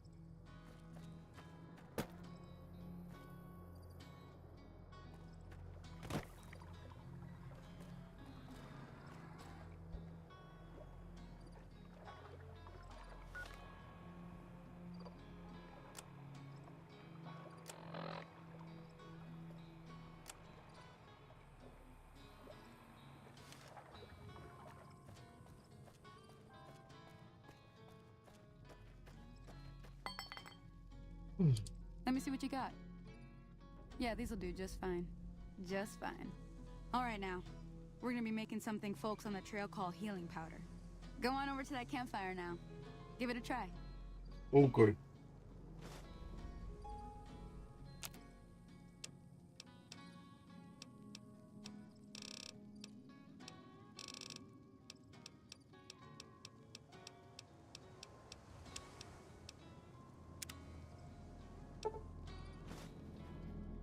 Let me see what you got. Yeah, these'll do just fine. Just fine. All right, now. We're gonna be making something folks on the trail call healing powder. Go on over to that campfire now. Give it a try. Okay.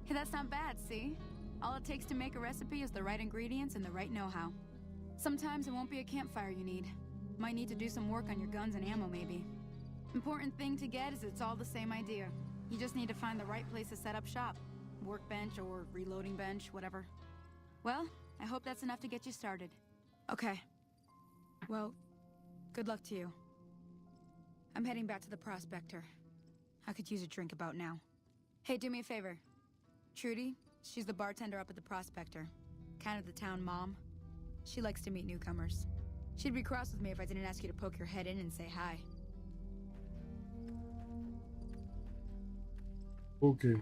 Hey, that's not bad, see? All it takes to make a recipe is the right ingredients and the right know-how. Sometimes it won't be a campfire you need. Might need to do some work on your guns and ammo, maybe. Important thing to get is it's all the same idea. You just need to find the right place to set up shop. Workbench or reloading bench, whatever. Well, I hope that's enough to get you started. Okay. Well, good luck to you. I'm heading back to the Prospector. I could use a drink about now. Hey, do me a favor. Trudy, she's the bartender up at the Prospector. Kind of the town mom. She likes to meet newcomers. She'd be cross with me if I didn't ask you to poke your head in and say hi. Okay.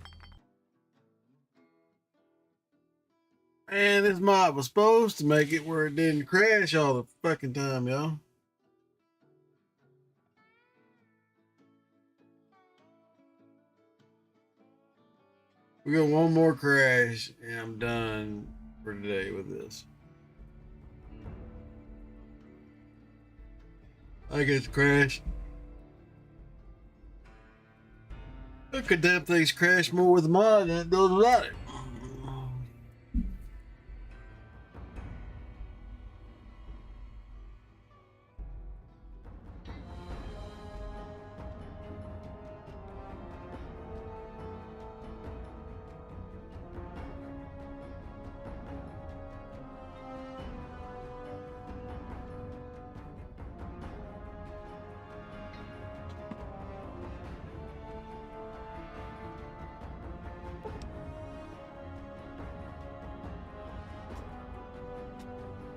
Man, this mod was supposed to make it where it didn't crash all the fucking time, y'all. We got one more crash, and I'm done for today with this. I get to crash. Look at damn things crash more with the mod than it does without it.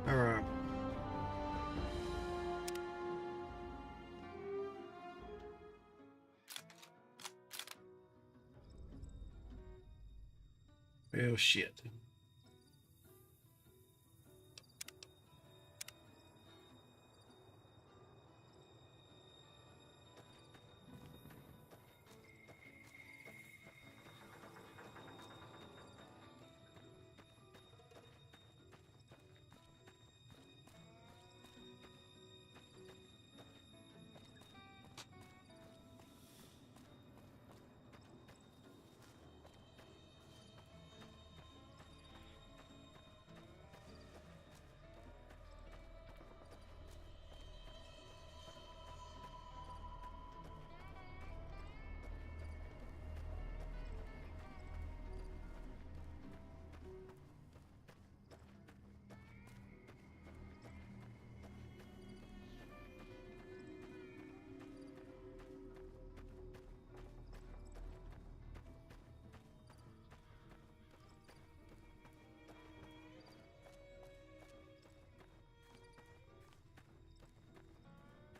All right. Well, shit.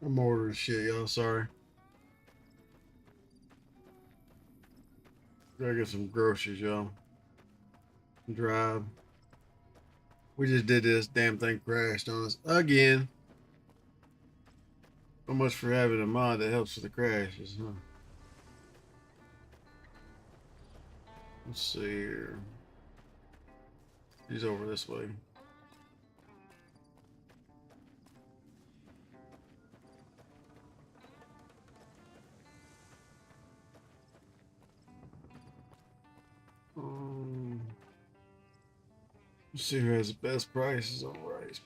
I'm ordering shit, y'all. Sorry. Gotta get some groceries, y'all. Drive. We just did this damn thing crashed on us again. So much for having a mod that helps with the crashes, huh? Let's see here. He's over this way. Let's see who has the best prices on rice.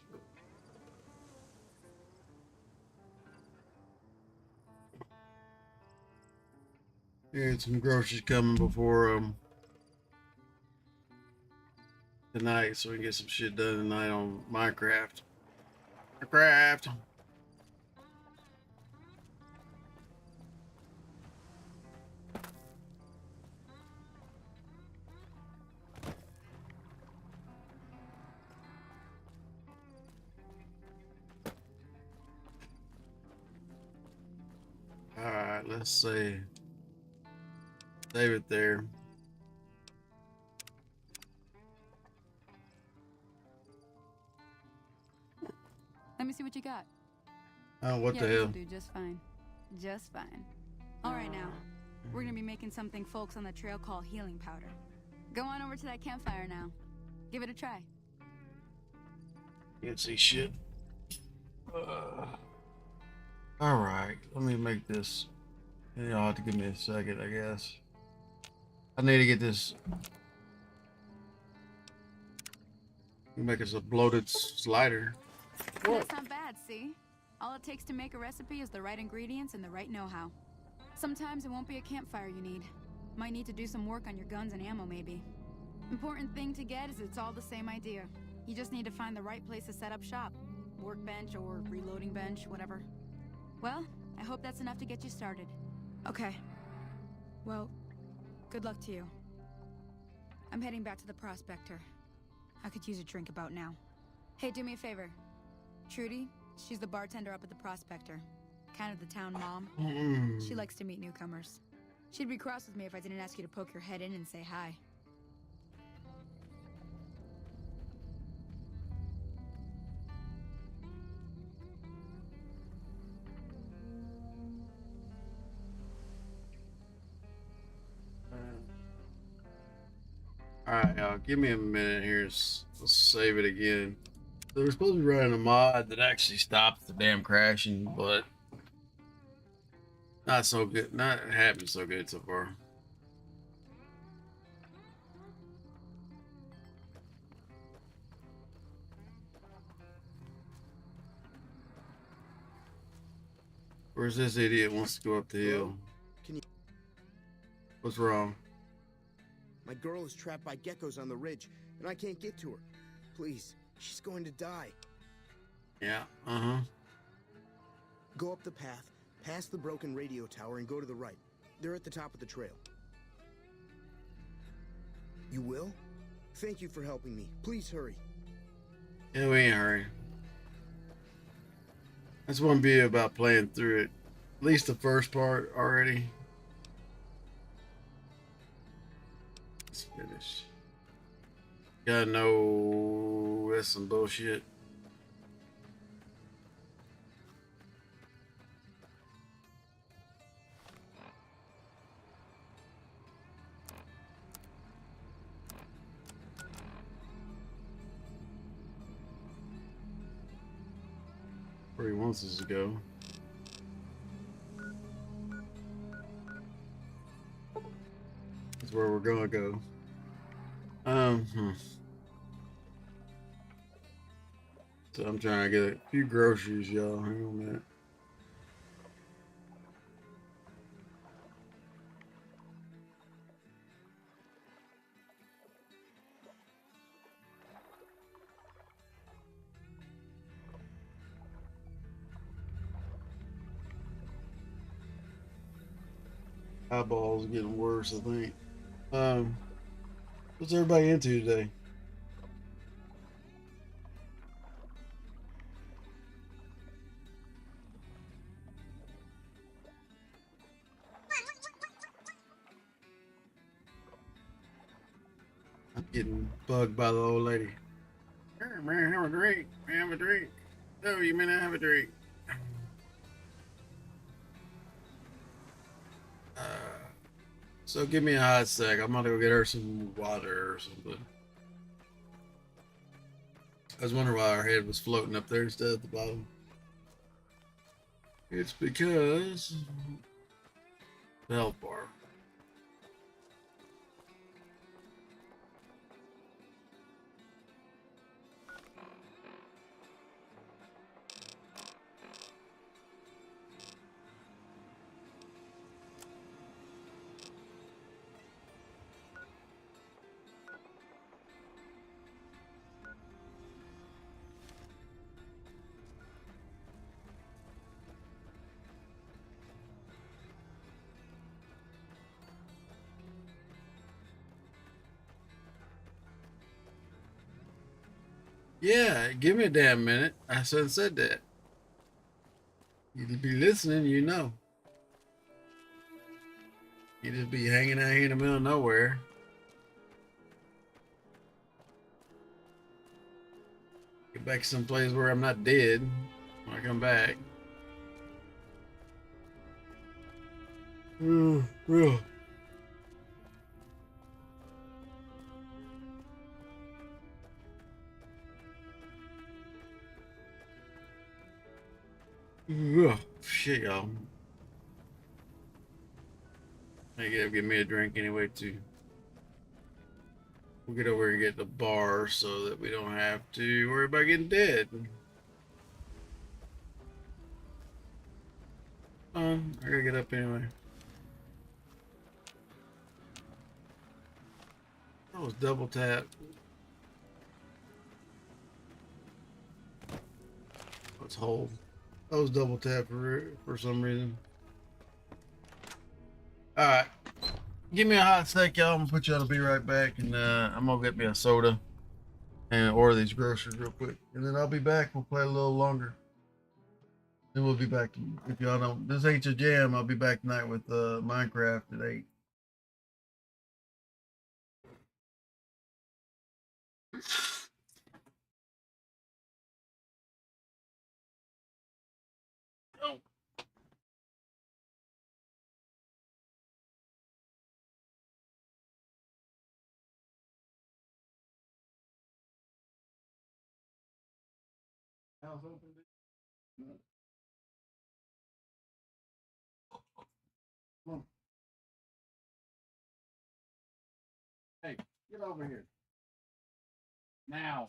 And some groceries coming before tonight, so we can get some shit done tonight on Minecraft. Minecraft. All right, let's see. Save it there. Let me see what you got. Oh, what Yeah, the this'll hell? do just fine. Just fine. All right, now. We're gonna be making something folks on the trail call healing powder. Go on over to that campfire now. Give it a try. Can't see shit. All right, let me make this. You'll have to give me a second, I guess. I need to get this. Make us a bloated slider. What? That's not bad, see? All it takes to make a recipe is the right ingredients and the right know-how. Sometimes it won't be a campfire you need. Might need to do some work on your guns and ammo, maybe. Important thing to get is it's all the same idea. You just need to find the right place to set up shop. Workbench or reloading bench, whatever. Well, I hope that's enough to get you started. Okay. Well, good luck to you. I'm heading back to the Prospector. I could use a drink about now. Hey, do me a favor. Trudy, she's the bartender up at the Prospector. Kind of the town mom. She likes to meet newcomers. She'd be cross with me if I didn't ask you to poke your head in and say hi. All right, y'all, give me a minute here. Let's save it again. So we're supposed to be running a mod that actually stops the damn crashing, but not so good. Not happening so good so far. Where's this idiot wants to go up the hill? Can you... What's wrong? My girl is trapped by geckos on the ridge, and I can't get to her. Please, she's going to die. Yeah, uh-huh. Go up the path, past the broken radio tower, and go to the right. They're at the top of the trail. You will? Thank you for helping me. Please hurry. Yeah, we ain't hurry. That's one be about playing through it. At least the first part already. Let's finish. Gotta know that's some bullshit. Where he wants us to go. That's where we're gonna go. So I'm trying to get a few groceries, y'all. Hang on a minute. Eyeballs are getting worse, I think. What's everybody into today? I'm getting bugged by the old lady. Hey, man, have a drink. Have a drink. No, you may not have a drink. So give me a hot sec. I'm gonna go get her some water or something. I was wondering why our head was floating up there instead of the bottom. It's because the health bar. Yeah, give me a damn minute. I shouldn't said that. You'd be listening, you know. You just be hanging out here in the middle of nowhere. Get back someplace where I'm not dead when I come back. Real. Shit, y'all. I gotta get me a drink anyway, too. We'll get over and get the bar so that we don't have to worry about getting dead. I gotta get up anyway. That was double tap. Let's hold. That was double tap for some reason. All right. Give me a hot sec, y'all. I'm gonna put you on. Be right back, and I'm gonna get me a soda and order these groceries real quick, and then I'll be back. We'll play a little longer. Then we'll be back. If y'all don't, this ain't your jam. I'll be back tonight with Minecraft at 8. Oh. House open. Come on. Hey, get over here now.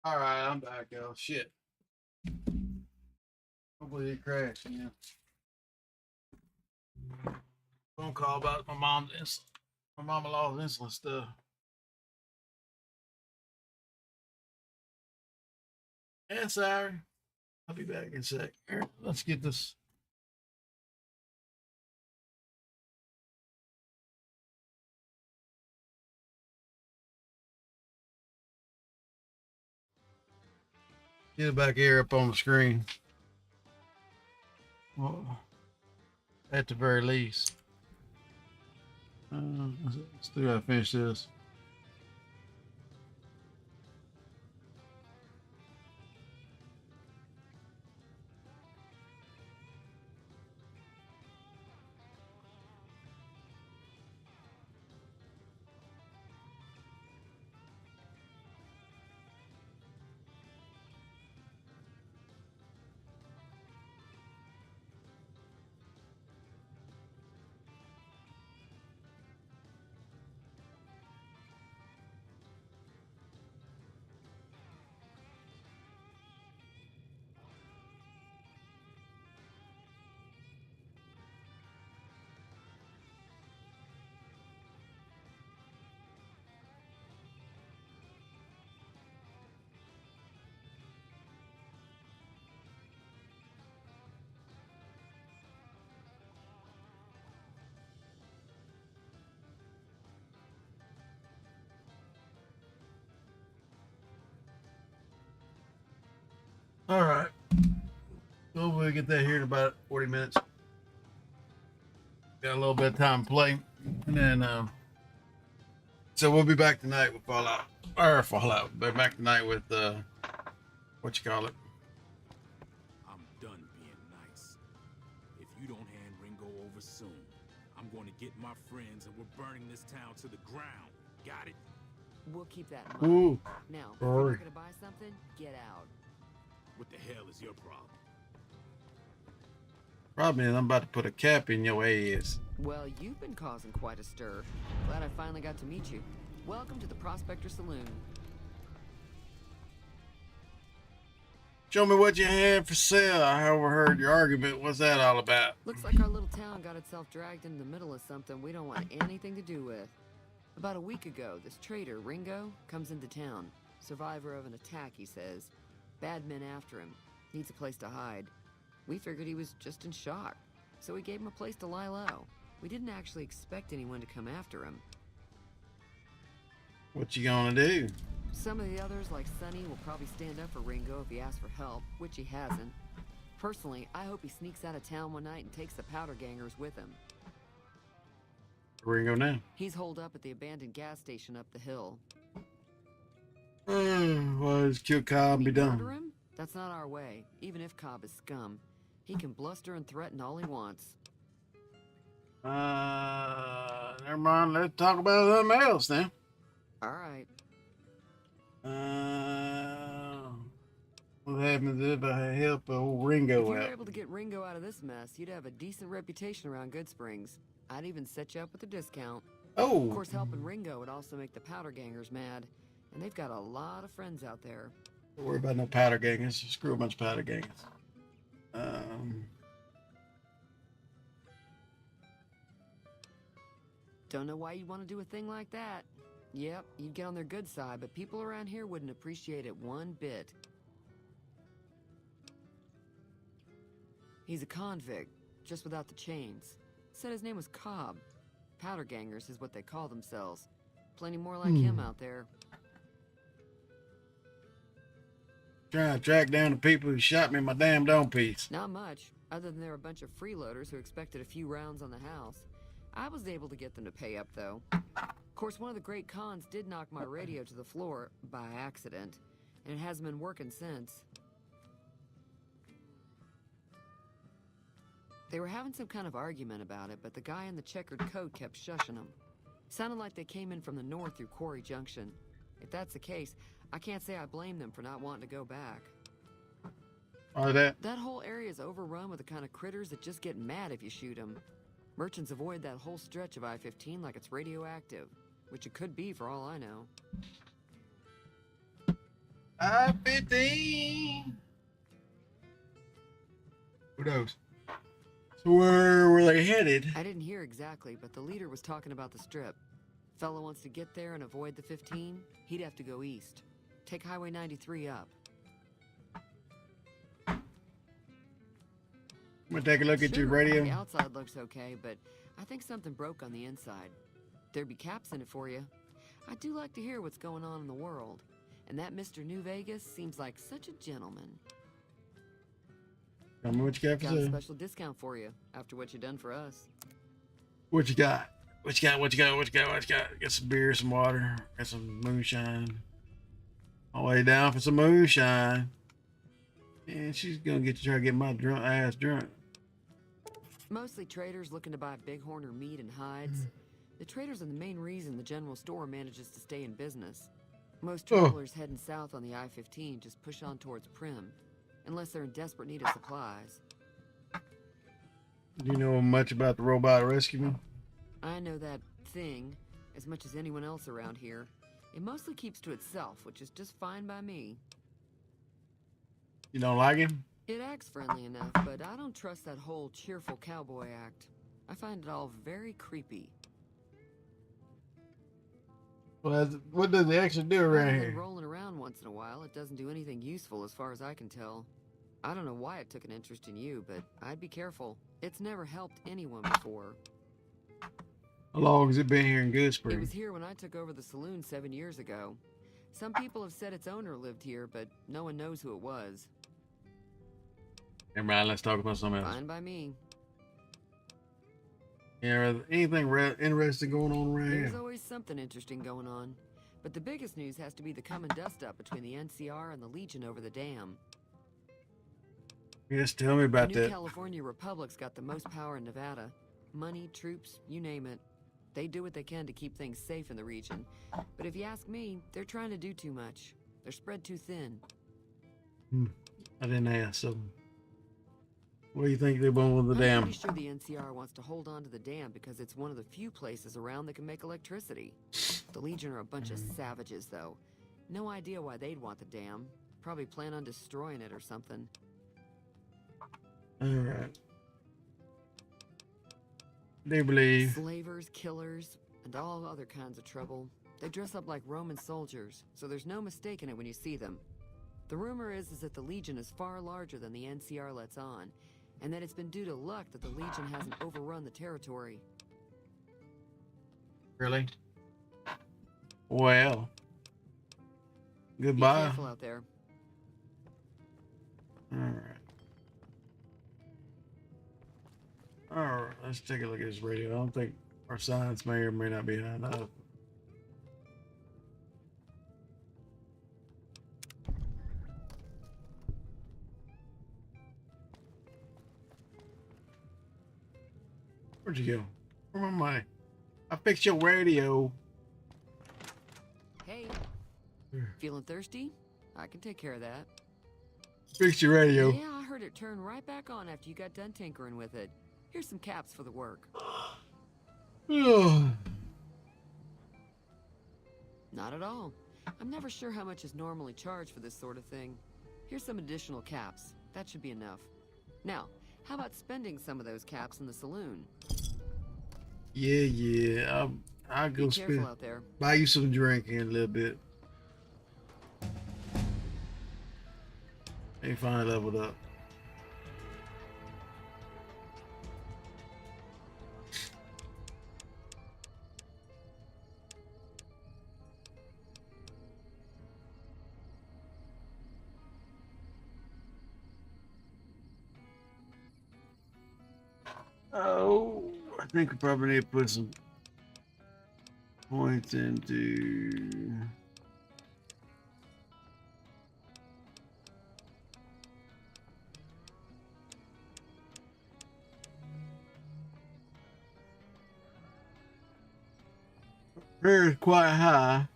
All right, I'm back, y'all. Shit. Hopefully it crashed. Yeah. Phone call about my mom's insulin. My mama lost insulin stuff. And sorry. I'll be back in a sec. Here, let's get this. Get it back here up on the screen. Well, at the very least. Still gotta finish this. All right. We'll get that here in about 40 minutes. Got a little bit of time to play. And then, so we'll be back tonight with Fallout. Or Fallout. But back tonight with, what you call it? I'm done being nice. If you don't hand Ringo over soon, I'm going to get my friends and we're burning this town to the ground. Got it? We'll keep that in mind. Ooh. Now, if Sorry. you're not going to buy something, get out. What the hell is your problem? Problem is, I'm about to put a cap in your ass. Well, you've been causing quite a stir. Glad I finally got to meet you. Welcome to the Prospector Saloon. Show me what you had for sale. I overheard your argument. What's that all about? Looks like our little town got itself dragged into the middle of something we don't want anything to do with. About a week ago, this trader, Ringo, comes into town. Survivor of an attack, he says. Bad men after him. Needs a place to hide. We figured he was just in shock, so we gave him a place to lie low. We didn't actually expect anyone to come after him. What you gonna do? Some of the others, like Sonny, will probably stand up for Ringo if he asks for help, which he hasn't. Personally, I hope he sneaks out of town one night and takes the powder gangers with him. Where you go now? He's holed up at the abandoned gas station up the hill. Well, just kill Cobb and be done. Murder him? That's not our way, even if Cobb is scum. He can bluster and threaten all he wants. Never mind. Let's talk about something else then. All right. What happens if I help old Ringo If you were out? able to get Ringo out of this mess, you'd have a decent reputation around Good Springs. I'd even set you up with a discount. Oh. Of course, helping Ringo would also make the powder gangers mad. And they've got a lot of friends out there. Don't worry about no powder gangers. Screw a bunch of powder gangers. Don't know why you'd want to do a thing like that. Yep, you'd get on their good side, but people around here wouldn't appreciate it one bit. He's a convict, just without the chains. Said his name was Cobb. Powder gangers is what they call themselves. Plenty more like him out there. Trying to track down the people who shot me in my damn dome piece. Not much, other than they were a bunch of freeloaders who expected a few rounds on the house. I was able to get them to pay up, though. Of course, one of the great cons did knock my radio to the floor, by accident, and it hasn't been working since. They were having some kind of argument about it, but the guy in the checkered coat kept shushing them. Sounded like they came in from the north through Quarry Junction. If that's the case, I can't say I blame them for not wanting to go back. Why that? That whole area is overrun with the kind of critters that just get mad if you shoot them. Merchants avoid that whole stretch of I-15 like it's radioactive, which it could be for all I know. I-15. Who knows? So where were they headed? I didn't hear exactly, but the leader was talking about the strip. Fella wants to get there and avoid the 15, he'd have to go east. Take Highway 93 up. I'm gonna take a look at your Sure, radio. the outside looks okay, but I think something broke on the inside. There'd be caps in it for you. I do like to hear what's going on in the world. And that Mr. New Vegas seems like such a gentleman. Tell me what you got for Got a sale. special discount for you after what you done for us. What you got? What you got? What you got? What you got? What you got? Got some beer, some water, got some moonshine. All the way down for some moonshine. And she's gonna try to get my drunk ass drunk. Mostly traders looking to buy bighorn or meat and hides. The traders are the main reason the general store manages to stay in business. Most travelers heading south on the I-15 just push on towards Prim, unless they're in desperate need of supplies. Do you know much about the robot rescue? I know that thing as much as anyone else around here. It mostly keeps to itself, which is just fine by me. You don't like him? It acts friendly enough, but I don't trust that whole cheerful cowboy act. I find it all very creepy. Well, what does it actually do around Other here? than rolling around once in a while, it doesn't do anything useful as far as I can tell. I don't know why it took an interest in you, but I'd be careful. It's never helped anyone before. How long has it been here in It Goodsprings? was here when I took over the saloon 7 years ago. Some people have said its owner lived here, but no one knows who it was. Never mind, let's talk about something else. Fine by me. Yeah, anything interesting going on around There's here? always something interesting going on. But the biggest news has to be the come and dust up between the NCR and the Legion over the dam. Yes, tell me about The New that. California Republic's got the most power in Nevada. Money, troops, you name it. They do what they can to keep things safe in the region. But if you ask me, they're trying to do too much. They're spread too thin. I didn't ask, so what do you think they want with the I'm dam? pretty sure the NCR wants to hold on to the dam because it's one of the few places around that can make electricity. The Legion are a bunch of savages, though. No idea why they'd want the dam. Probably plan on destroying it or something. All right. They believe. Slavers, killers, and all other kinds of trouble. They dress up like Roman soldiers, so there's no mistaking it when you see them. The rumor is that the Legion is far larger than the NCR lets on, and that it's been due to luck that the Legion hasn't overrun the territory. Really? Well. Be Goodbye. careful out there. All right. All right, let's take a look at this radio. I don't think our signs may or may not be high enough. Where'd you go? Where am I? I fixed your radio. Hey, feeling thirsty? I can take care of that. Fixed your radio. Yeah, I heard it turn right back on after you got done tinkering with it. Here's some caps for the work. Not at all. I'm never sure how much is normally charged for this sort of thing. Here's some additional caps. That should be enough. Now, how about spending some of those caps in the saloon? Yeah. I'll go Be careful spend. out there. Buy you some drink in a little bit. Ain't finally leveled up. Oh, I think we probably need to put some points into. Prayer is quite high.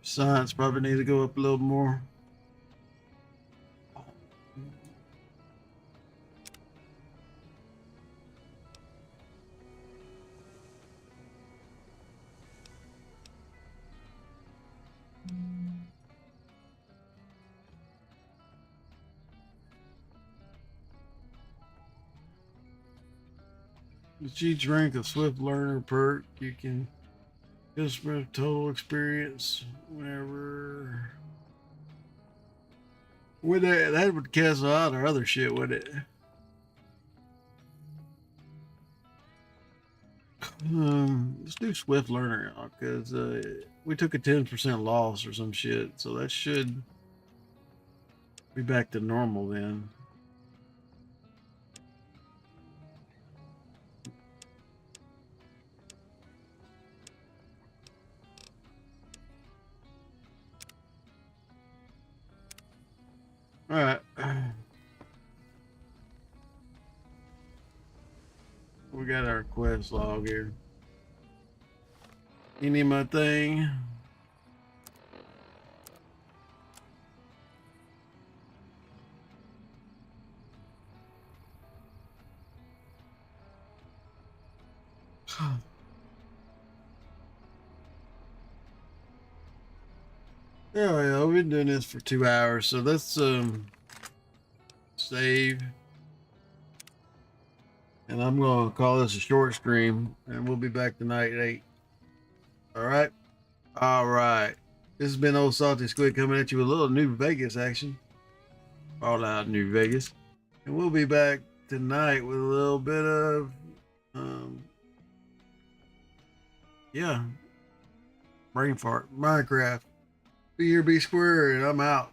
Science probably need to go up a little more. With each rank of Swift Learner perk, you can just for total experience whenever. Would that would cancel out our other shit, would it? Let's do Swift Learner because we took a 10% loss or some shit, so that should be back to normal then. All right. We got our quest log here. You need my thing? Yeah, we've been doing this for 2 hours, so let's save. And I'm gonna call this a short stream, and we'll be back tonight at 8. All right. All right. This has been Old Salty Squid coming at you with a little New Vegas action. All out New Vegas. And we'll be back tonight with a little bit of, yeah, brain fart, Minecraft. Be here, be square, and I'm out.